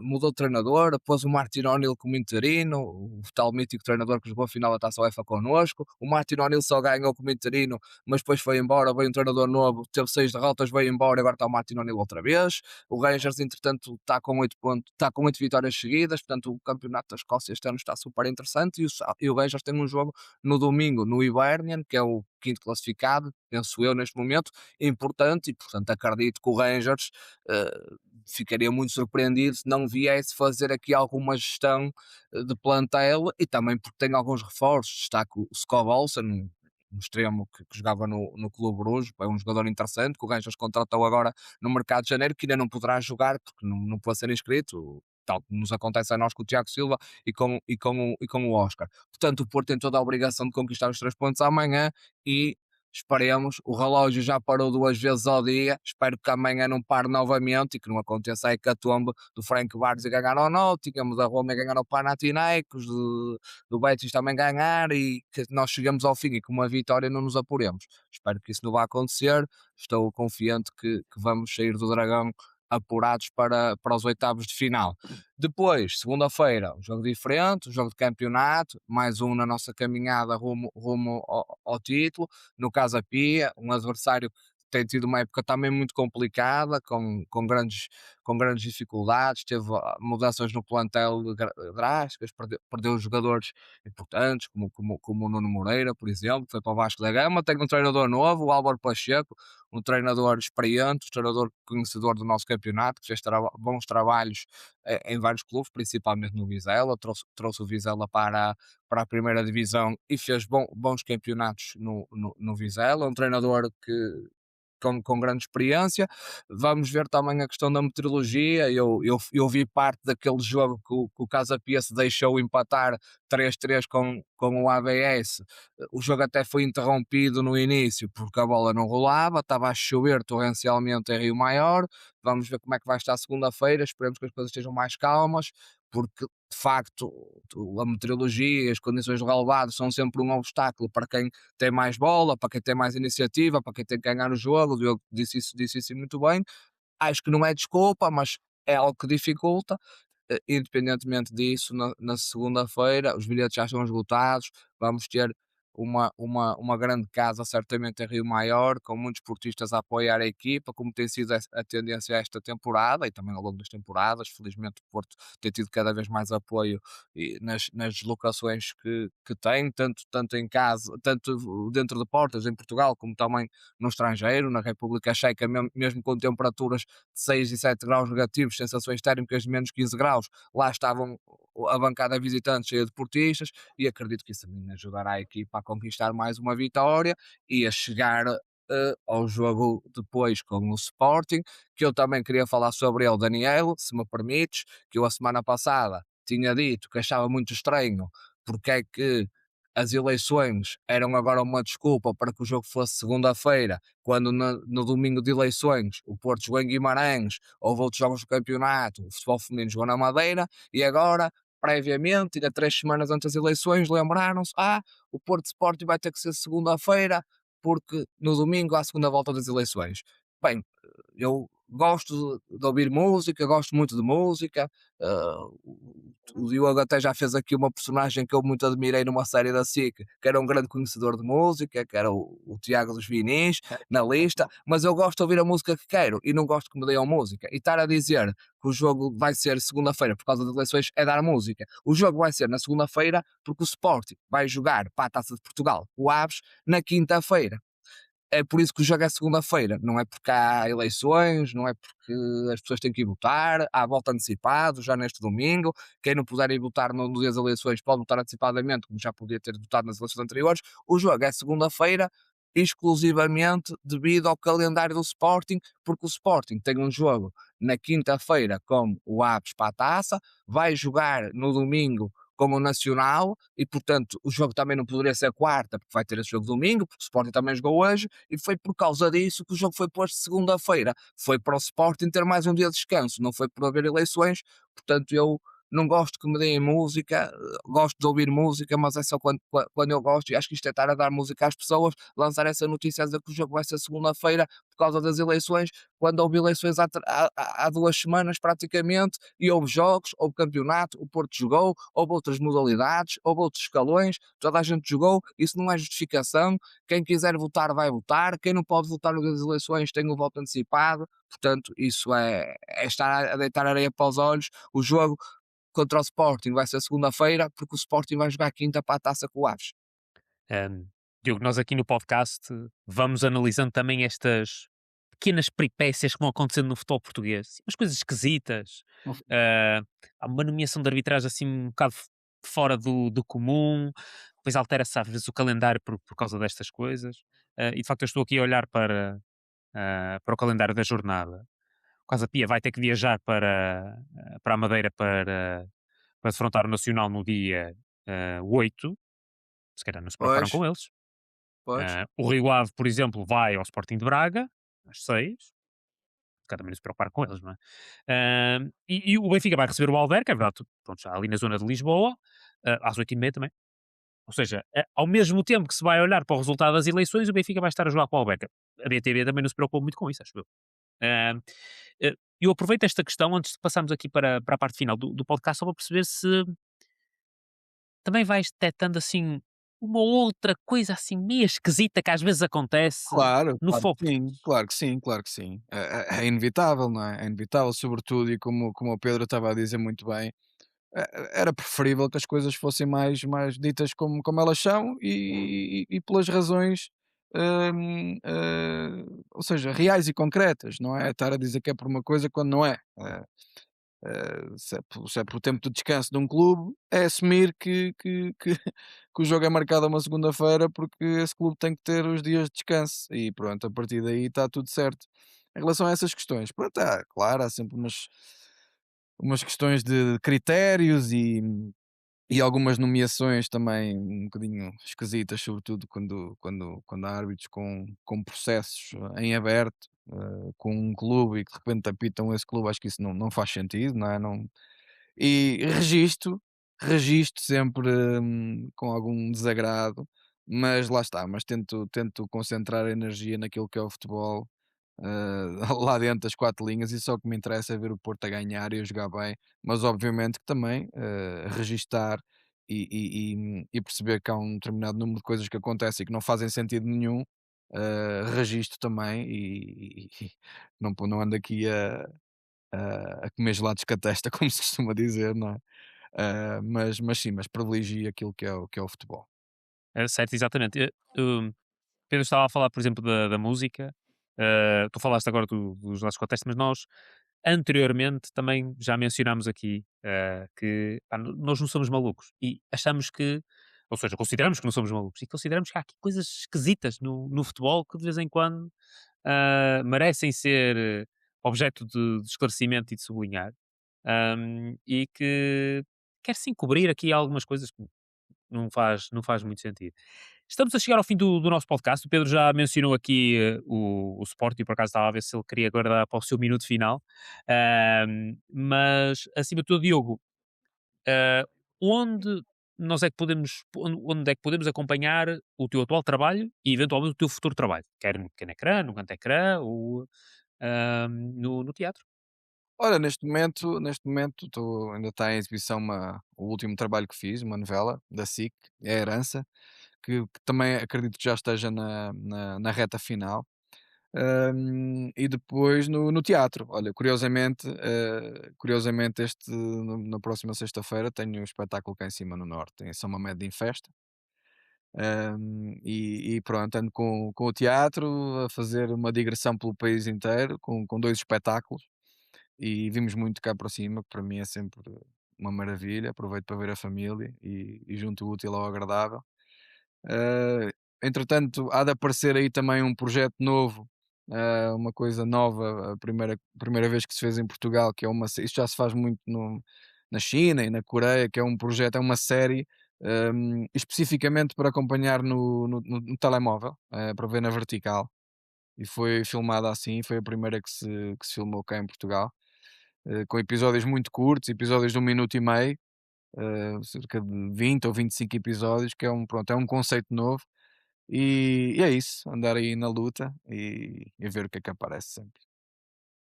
mudou de treinador, pôs o Martin O'Neill como interino, o tal mítico treinador que jogou a final da Taça UEFA connosco. O Martin O'Neill só ganhou como interino, mas depois foi embora, veio um treinador novo, teve 6 derrotas, veio embora e agora está o Martin O'Neill outra vez. O Rangers, entretanto, está com 8 pontos, está com 8 vitórias seguidas, portanto o campeonato da Escócia este ano está super interessante, e o Rangers tem um jogo no domingo no Hibernian, que é o quinto classificado, penso eu neste momento, importante, e portanto acredito que o Rangers ficaria muito surpreendido se não viesse fazer aqui alguma gestão de plantel, e também porque tem alguns reforços. Destaco o Skov Olsen, um extremo que jogava no Clube Bruges, é um jogador interessante que o Rangers contratou agora no mercado de janeiro, que ainda não poderá jogar porque não pode ser inscrito, tal como nos acontece a nós com o Tiago Silva e com o Oscar. Portanto, o Porto tem toda a obrigação de conquistar os 3 pontos amanhã, e esperemos. O relógio já parou 2 vezes ao dia, espero que amanhã não pare novamente e que não aconteça a hecatombe do Frank Barnes a ganhar ao Nottingham, da Roma a ganhar ao Panathinaikos, do Betis também ganhar, e que nós chegamos ao fim e com uma vitória não nos apuremos. Espero que isso não vá acontecer, estou confiante que vamos sair do Dragão apurados para os oitavos de final. Depois, segunda-feira, um jogo diferente, um jogo de campeonato, mais um na nossa caminhada rumo ao título, no Casa Pia, um adversário que tem tido uma época também muito complicada, com grandes dificuldades, teve mudanças no plantel drásticas, perdeu jogadores importantes, como o Nuno Moreira, por exemplo, que foi para o Vasco da Gama. Tem um treinador novo, o Álvaro Pacheco, um treinador experiente, um treinador conhecedor do nosso campeonato, que fez bons trabalhos em vários clubes, principalmente no Vizela, trouxe o Vizela para a primeira divisão e fez bons campeonatos no Vizela, um treinador com grande experiência. Vamos ver também a questão da meteorologia. Eu vi parte daquele jogo que o Casa Pia se deixou empatar 3-3 com o ABS. O jogo até foi interrompido no início porque a bola não rolava, estava a chover torrencialmente em Rio Maior. Vamos ver como é que vai estar segunda-feira, esperemos que as coisas estejam mais calmas, porque de facto a meteorologia e as condições do relevado são sempre um obstáculo para quem tem mais bola, para quem tem mais iniciativa, para quem tem que ganhar o jogo. O Diogo disse isso muito bem. acho que não é desculpa, mas é algo que dificulta. Independentemente disso, na segunda-feira os bilhetes já estão esgotados, vamos ter uma grande casa certamente em Rio Maior, com muitos portistas a apoiar a equipa, como tem sido a tendência esta temporada e também ao longo das temporadas. Felizmente o Porto tem tido cada vez mais apoio nas deslocações que tem, tanto em casa, tanto dentro de portas em Portugal, como também no estrangeiro, na República Checa, mesmo com temperaturas de 6 e 7 graus negativos, sensações térmicas de menos 15 graus, lá estavam a bancada visitante cheia de portistas, e acredito que isso também ajudará a equipa a conquistar mais uma vitória e a chegar ao jogo depois com o Sporting, que eu também queria falar sobre ele, Daniel, se me permites, que eu a semana passada tinha dito que achava muito estranho porque é que as eleições eram agora uma desculpa para que o jogo fosse segunda-feira, quando no domingo de eleições o Porto jogou em Guimarães, houve outros jogos do campeonato, o futebol feminino jogou na Madeira, e agora, previamente, ainda 3 semanas antes das eleições, lembraram-se: o Porto Sporting vai ter que ser segunda-feira, porque no domingo há a segunda volta das eleições. Bem, eu gosto de ouvir música, gosto muito de música. O Diogo até já fez aqui uma personagem que eu muito admirei numa série da SIC, que era um grande conhecedor de música, que era o Tiago dos Vinis, na lista, mas eu gosto de ouvir a música que quero e não gosto que me deem música. E estar a dizer que o jogo vai ser segunda-feira por causa das eleições é dar música. O jogo vai ser na segunda-feira porque o Sporting vai jogar para a Taça de Portugal, o Aves, na quinta-feira. É por isso que o jogo é segunda-feira, não é porque há eleições, não é porque as pessoas têm que ir votar, há voto antecipado já neste domingo. Quem não puder ir votar no dia das eleições pode votar antecipadamente, como já podia ter votado nas eleições anteriores. O jogo é segunda-feira, exclusivamente devido ao calendário do Sporting, porque o Sporting tem um jogo na quinta-feira com o Aves para a Taça, vai jogar no domingo com o Nacional, e portanto o jogo também não poderia ser quarta, porque vai ter esse jogo domingo, porque o Sporting também jogou hoje, e foi por causa disso que o jogo foi posto segunda-feira. Foi para o Sporting ter mais um dia de descanso, não foi por haver eleições. Portanto, eu não gosto que me deem música, gosto de ouvir música, mas é só quando eu gosto, e acho que isto é estar a dar música às pessoas, lançar essa notícia a dizer que o jogo vai ser segunda-feira por causa das eleições, quando houve eleições há 2 semanas praticamente, e houve jogos, houve campeonato, o Porto jogou, houve outras modalidades, houve outros escalões, toda a gente jogou, isso não é justificação. Quem quiser votar vai votar, quem não pode votar no dia das eleições tem o voto antecipado. Portanto, isso é estar a deitar areia para os olhos. O jogo contra o Sporting vai ser segunda-feira, porque o Sporting vai jogar quinta para a Taça com o Aves. Um, Diogo, nós aqui no podcast vamos analisando também estas pequenas peripécias que vão acontecendo no futebol português, umas coisas esquisitas. Há uma nomeação de arbitragem assim um bocado fora do comum, depois altera-se às vezes o calendário por causa destas coisas. E de facto eu estou aqui a olhar para o calendário da jornada. O Casa Pia vai ter que viajar para a Madeira para defrontar o Nacional no dia 8. Se calhar não se preocuparam Pois, com eles. pois, O Rio Ave, por exemplo, vai ao Sporting de Braga, às 6. Se calhar também não se preocupar com eles, não é? E o Benfica vai receber o Alverca, é verdade, pronto, já ali na zona de Lisboa, às 8h30 também. Ou seja, ao mesmo tempo que se vai olhar para o resultado das eleições, o Benfica vai estar a jogar com o Alverca. A BTV também não se preocupa muito com isso, acho eu. Ah, eu aproveito esta questão, antes de passarmos aqui para a parte final do podcast, só para perceber se também vais detectando assim uma outra coisa assim meio esquisita que às vezes acontece Claro, no claro futebol que sim, português. claro que sim, claro que sim. É inevitável, não é? É inevitável, sobretudo, e como o Pedro estava a dizer muito bem, era preferível que as coisas fossem mais ditas como elas são e pelas razões, ou seja, reais e concretas, não é estar a dizer que é por uma coisa quando não é. Se é por tempo de descanso de um clube, é assumir que o jogo é marcado a uma segunda-feira porque esse clube tem que ter os dias de descanso e pronto, a partir daí está tudo certo. Em relação a essas questões, pronto, claro, há sempre umas questões de critérios e algumas nomeações também um bocadinho esquisitas, sobretudo quando há árbitros com processos em aberto, com um clube e que de repente apitam esse clube, acho que isso não faz sentido, não é? Não, e registro sempre com algum desagrado, mas lá está, mas tento concentrar a energia naquilo que é o futebol lá dentro das 4 linhas, e só o que me interessa é ver o Porto a ganhar e a jogar bem, mas obviamente que também, registar e perceber que há um determinado número de coisas que acontecem e que não fazem sentido nenhum, registro também e não ando aqui a comer gelados com a testa, como se costuma dizer, não é? Mas sim, mas privilegio aquilo que é o futebol. É certo, exatamente. Pedro estava a falar, por exemplo, da música. Tu falaste agora dos nossos contextos, mas nós anteriormente também já mencionámos aqui que pá, nós não somos malucos e achamos que, ou seja, consideramos que não somos malucos e consideramos que há aqui coisas esquisitas no futebol que de vez em quando merecem ser objeto de esclarecimento e de sublinhar, e que quer sim cobrir aqui algumas coisas que não faz muito sentido. Estamos a chegar ao fim do nosso podcast. O Pedro já mencionou aqui o Sport e por acaso estava a ver se ele queria guardar para o seu minuto final. Mas, acima de tudo, Diogo, ah, onde nós é que podemos, onde é que podemos acompanhar o teu atual trabalho e eventualmente o teu futuro trabalho? Quer no pequeno ecrã, no grande ecrã ou no teatro? Ora, neste momento ainda está em exibição o último trabalho que fiz, uma novela da SIC, é a Herança, que também acredito que já esteja na reta final. E depois no teatro. Olha, curiosamente na próxima sexta-feira tenho um espetáculo cá em cima no Norte, em São Mamede em Festa. E pronto, ando com o teatro a fazer uma digressão pelo país inteiro com 2 espetáculos e vimos muito cá para cima, que para mim é sempre uma maravilha. Aproveito para ver a família e junto o útil ao agradável. Eh, Entretanto, há de aparecer aí também um projeto novo, uma coisa nova, a primeira vez que se fez em Portugal, que é isto já se faz muito na China e na Coreia, que é um projeto, é uma série, especificamente para acompanhar no telemóvel, para ver na vertical. E foi filmada assim, foi a primeira que se filmou cá em Portugal, com episódios muito curtos, episódios de 1 minuto e meio, cerca de 20 ou 25 episódios, que pronto, é um conceito novo. E é isso, andar aí na luta e ver o que é que aparece sempre.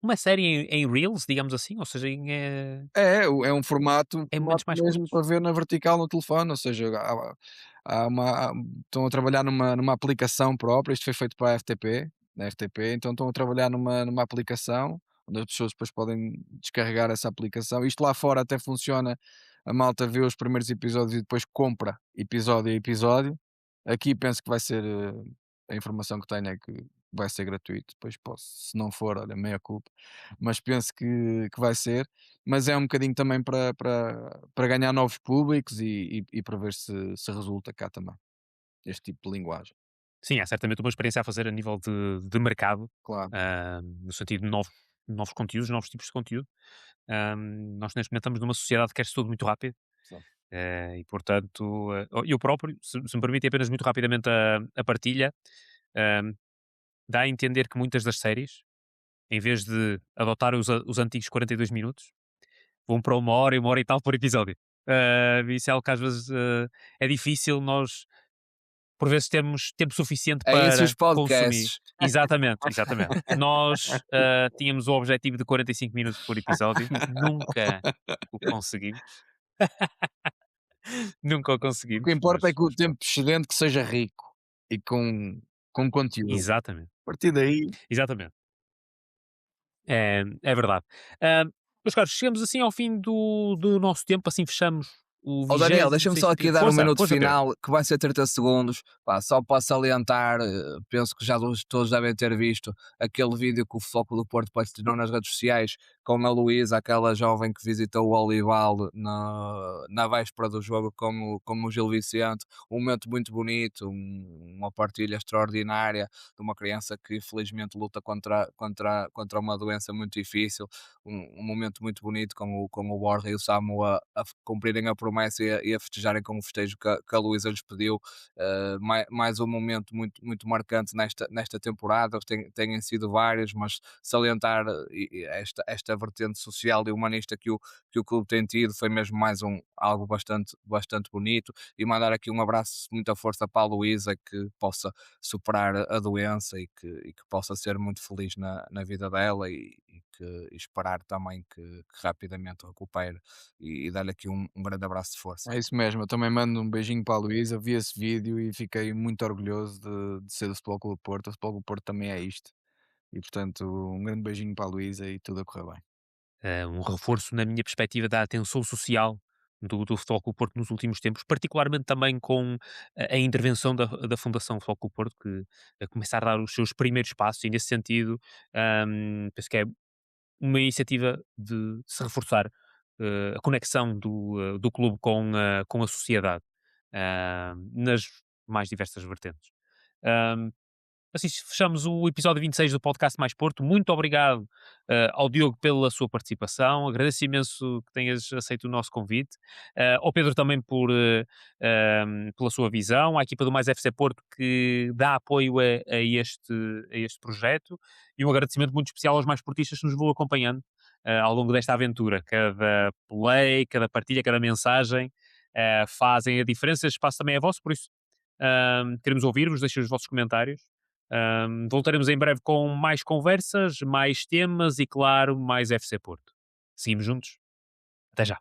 Uma série em Reels, digamos assim, ou seja, É um formato em momentos mais mesmo curtos? para ver na vertical no telefone, ou seja, estão a trabalhar numa aplicação própria. Isto foi feito para a FTP, na RTP, então estão a trabalhar numa aplicação, onde as pessoas depois podem descarregar essa aplicação. Isto lá fora até funciona, a malta vê os primeiros episódios e depois compra episódio a episódio. Aqui penso que vai ser, a informação que tenho é que vai ser gratuito, depois posso, se não for, olha, meia culpa, mas penso que vai ser. Mas é um bocadinho também para ganhar novos públicos e para ver se resulta cá também, este tipo de linguagem. Sim, é certamente uma experiência a fazer a nível de mercado, Claro, no sentido de novos conteúdos, novos tipos de conteúdo. Nós neste momento estamos numa sociedade que quer tudo muito rápido, exato. e portanto, eu próprio, se me permite apenas muito rapidamente a partilha, ahm, dá a entender que muitas das séries, em vez de adotar os antigos 42 minutos, vão para 1 hora e 1 hora e tal por episódio. Isso é algo que às vezes é difícil nós por vezes temos tempo suficiente É isso os para consumir. podcasts. Exatamente, exatamente. Nós tínhamos o objetivo de 45 minutos por episódio, nunca o conseguimos. Nunca o O que conseguimos, importa é que o mas tempo pronto. excedente que seja rico e com conteúdo. Exatamente, A partir daí exatamente. É verdade. Ah, Meus caros, chegamos assim ao fim do nosso tempo, assim fechamos o Ó Daniel, 26 deixa-me só aqui episódio. dar um Força, minuto força, Pedro. final, que vai ser 30 segundos. Pá, só para salientar, penso que já todos devem ter visto aquele vídeo que o Foco do Porto partilhou nas redes sociais com a Luísa, aquela jovem que visitou o Olival na véspera do jogo com o Gil Vicente. Um momento muito bonito, uma partilha extraordinária de uma criança que infelizmente luta contra uma doença muito difícil. Um momento muito bonito com o Borja e o Samu a cumprirem a promessa e a festejarem com o festejo que a Luísa lhes pediu. Mais um momento muito marcante nesta temporada. Têm sido vários, mas salientar esta esta vertente social e humanista que o clube tem tido, foi mesmo mais algo bastante bonito. E mandar aqui um abraço, muita força para a Luísa, que possa superar a doença e que possa ser muito feliz na vida dela e esperar também que rapidamente recupere e dar-lhe aqui um grande abraço de força. É isso mesmo, eu também mando um beijinho para a Luísa, vi esse vídeo e fiquei muito orgulhoso de ser do Futebol Clube do Porto. O Futebol Clube do Porto também é isto. E portanto, um grande beijinho para a Luísa e tudo a correr bem. Um reforço, na minha perspectiva, da atenção social do Futebol Clube do Porto nos últimos tempos, particularmente também com a intervenção da Fundação Futebol Clube do Porto, que a começar a dar os seus primeiros passos, e nesse sentido, penso que é uma iniciativa de se reforçar a conexão do clube com a sociedade, nas mais diversas vertentes. Ahm, Assim fechamos o episódio 26 do podcast Mais Porto. Muito obrigado ao Diogo pela sua participação. Agradeço imenso que tenhas aceito o nosso convite. Ao Pedro também pela sua visão. À equipa do Mais FC Porto que dá apoio a este projeto. E um agradecimento muito especial aos mais portistas que nos vão acompanhando ao longo desta aventura. Cada play, cada partilha, cada mensagem fazem a diferença. Este espaço também é vosso, por isso queremos ouvir-vos, deixem os vossos comentários. Voltaremos em breve com mais conversas, mais temas e, claro, mais FC Porto. Seguimos juntos. Até já.